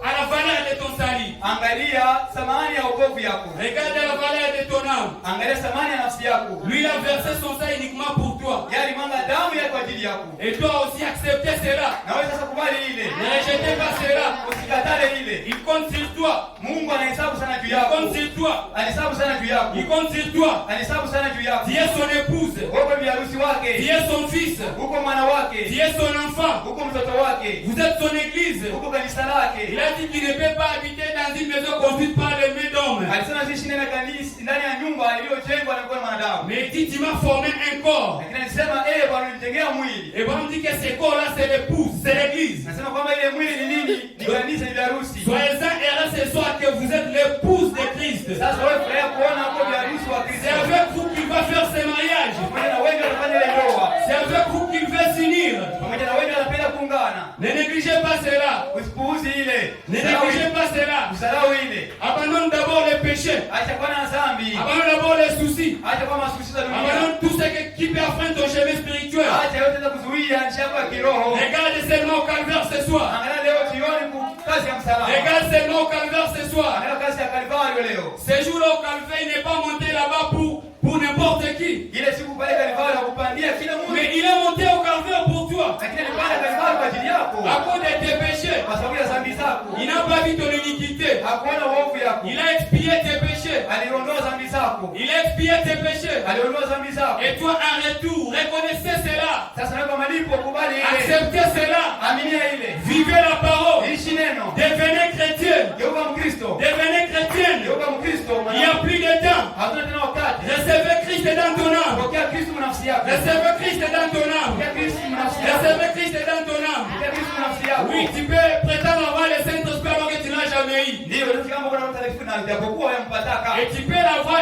à la valeur de ton salut. Angalia thamani ya wokovu yako. Regarde la valeur de ton âme. Angalia thamani ya nafsi yako. Lui, il a versé son sang uniquement pour toi. Yali mwanga damu yake kwa ajili yako. Et toi aussi accepter cela. Na wewe sasa kubali ile. Ne rejetez pas cela. Usikatale ile. Il compte sur toi. Mungu anahesabu sana juu Il yako. compte sur toi. Anahesabu sana juu yako. Il compte sur toi. Anahesabu sana juu yako. Tu es son épouse. Wewe ni harusi wake. Tu es son fils. Uko mwana wake. Tu es son enfant. Uko mtoto wake. Vous êtes son église. Uko kanisa lake. Il a dit qu'il ne peut pas habiter dans une maison construite par les mains d'hommes. Alisema sisi ndani ya kanisa, ndani ya nyumba iliyojengwa na mkono wa mwanadamu. Mais il dit tu m'as formé un corps. Lakini alisema Bwana nitengea mwili. Et Bwana dit que ce corps-là c'est l'épouse, c'est l'église. Nasema kwamba ile mwili ni nini? Ni kanisa, ni harusi. Soyez-en heureux ce soir que vous êtes l'épouse de Christ. Sasa wewe furahia kuona hapo bi harusi wa Kristo. C'est avec vous qu'il va faire ce mariage. Pamoja na wengi wanafanya ile ndoa. C'est avec vous qu'il va s'unir. Pamoja na wengi wanapenda kuungana. Ne négligez pas cela. Usipuuzi ile. Ne négligez pas cela. Usahau ile. Abandonne d'abord les péchés. Acha kwa na dhambi. Abandonne d'abord les soucis. Acha kwa masusi za dunia. Abandonne tout ce qui peut affreiner ton chemin spirituel. Acha yote za kuzuia njia yako ya kiroho. Regarde seulement au calvaire ce soir. Angalia leo jioni kazi ya msalaba. Regarde seulement au calvaire ce soir. Angalia kazi ya Kalvario leo. Ce jour-là au calvaire, il n'est pas monté là-bas pour n'importe qui. Ile siku pale Kalvario kupandia kila mtu. Mais il est monté au calvaire pour toi. Lakini alipanda Kalvario kwa ajili yako. À cause de tes péchés. Kwa sababu ya dhambi zako. Il n'a pas vu ton iniquité. Hakuona uovu yako. Il a expié tes péchés. Aliondoa dhambi zako. Il a expié tes péchés. Aliondoa dhambi zako. Et toi, en retour, reconnaissez cela. Sasa na kwa malipo kubali ile. Acceptez cela. Aminia ile. Vivez la parole. Ishi neno. Devenez chrétien. Geuka Mkristo. Devenez chrétienne. Geuka Mkristo. Il n'y a plus de temps. Hatuna tena wakati. Recevez Christ dans ton âme. Pokea Kristo nafsi yako. Recevez Christ dans ton âme. Pokea Kristo nafsi yako. Recevez Christ dans ton âme. Pokea Kristo nafsi yako. Oui, tu peux prétendre avoir le Saint-Esprit alors que tu n'as jamais eu. Ndio ndio kama kuna mtakatifu na japokuwa yampataka. Et tu peux l'avoir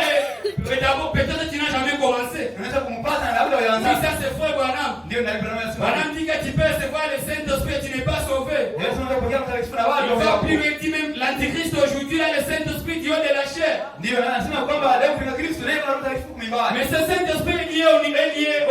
et d'abord peut-être tu n'as jamais commencé. Unaweza kumpata na labda Oui, uanze. ça c'est faux, Branham. Ndio ndio Branham dit que tu peux recevoir le Saint-Esprit et tu n'es pas sauvé. Yesu anapokea mtakatifu na Il watu. va il dit même l'antichrist aujourd'hui a le Saint-Esprit du haut de la chair. Ndio anasema kwamba leo mpinga Kristo naye ana Roho Mtakatifu kumimbani. Mais ce Saint-Esprit est lié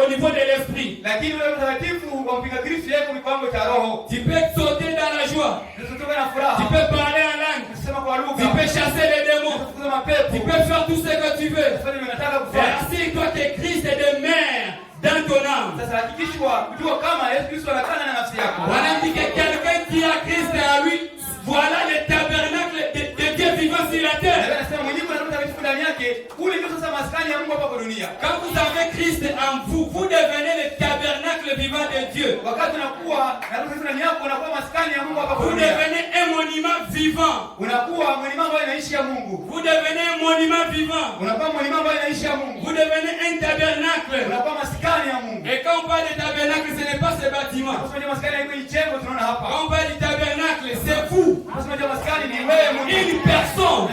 au niveau de l'esprit. Lakini Roho Mtakatifu kwa mpinga Kristo yeye kwa kiwango cha roho. Tu peux sauter dans la joie. Unatoka na furaha. Tu peux parler en langue. Unasema kwa lugha. Tu peux chasser les démons. Unafukuza mapepo. Tu peux faire tout ce que tu veux. Unataka Et kufanya. assure-toi que Christ demeure dans ton âme. Sasa hakikishwa kujua kama Yesu Kristo anakaa na nafsi yako. On a dit que quelqu'un qui a Christ à lui, voilà le tabernacle de Dieu vivant sur la terre. Anasema mwenyewe ana Roho Mtakatifu ndani yake. Ule ndio sasa maskani ya Mungu hapa kwa dunia. Quand vous avez Christ en vous, vous devenez le tabernacle vivant de Dieu. Wakati unakuwa na Roho Mtakatifu ndani yako unakuwa maskani ya Mungu hapa kwa Vous dunia. devenez un monument vivant. Unakuwa mlima ambao inaishi ya Mungu. Vous devenez un monument vivant. Unakuwa mlima ambao inaishi ya Mungu. Vous devenez un tabernacle. Unakuwa maskani ya Mungu. Et quand on parle de tabernacle, ce n'est pas ce bâtiment. Unasema maskani ya jengo tunaona hapa. Quand on parle de tabernacle, c'est vous. Unasema maskani ni wewe Mungu. Une personne.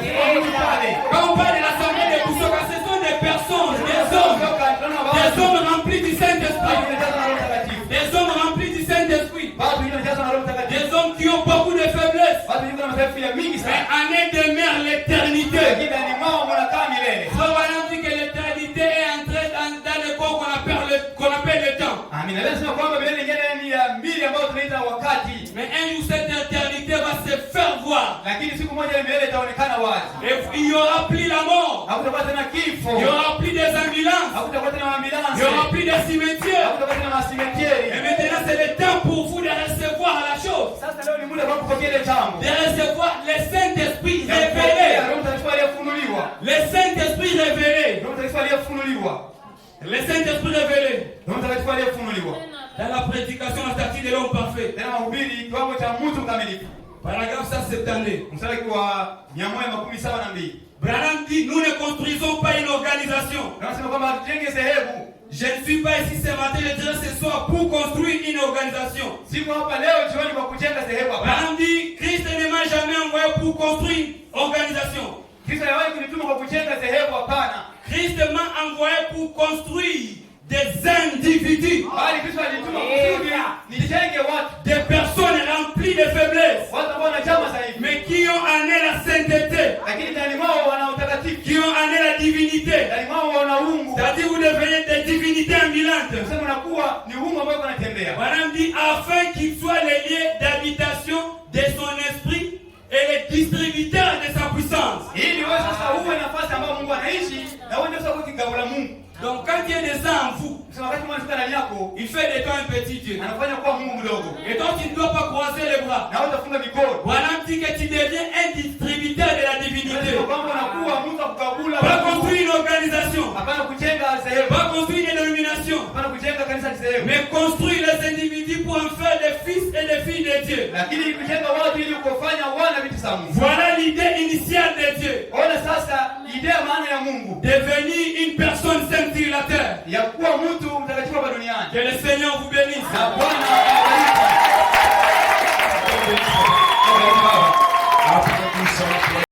Quand on parle de l'assemblée des Boussoka, ce sont des personnes, des hommes remplis du Saint-Esprit. Des hommes remplis du Saint-Esprit. Des hommes qui ont beaucoup de faiblesses. Mais en eux demeure l'éternité. So, on a dit que l'éternité est entrée dans le corps qu'on appelle le temps. Mais un jour, cette éternité va se faire voir. Et il n'y aura plus la mort. Il n'y aura plus des ambulances. Il n'y aura plus des cimetières. Et maintenant, c'est le temps pour vous de recevoir la chose. De recevoir le Saint-Esprit révélé. Le Saint-Esprit révélé. Le Saint-Esprit révélé. Dans la prédication, la statue de l'homme parfait. Paragraphe 172. Branham dit, nous ne construisons pas une organisation. Je ne suis pas ici ce matin, je dirais ce soir pour construire une organisation. Branham dit, Christ ne m'a jamais envoyé pour construire une organisation. Christ m'a envoyé pour construire des individus, des personnes remplies de faiblesses, mais qui ont en eux la sainteté, qui ont en eux la divinité. C'est-à-dire vous devenez des divinités ambulantes. Madame dit afin qu'il soit le lieu d'habitation de son esprit et le distributeur de sa puissance. Donc quand Dieu descend en vous, il fait de toi un petit Dieu. Et donc tu ne dois pas croiser les bras. Voilà dit que tu deviens un distributeur de la divinité. Pas construire une organisation, pas construire une dénomination, mais construire les individus pour en faire des fils et des filles de Dieu. Voilà l'idée initiale de Dieu. Devenir une personne sainte sur la terre. Que le Seigneur vous bénisse.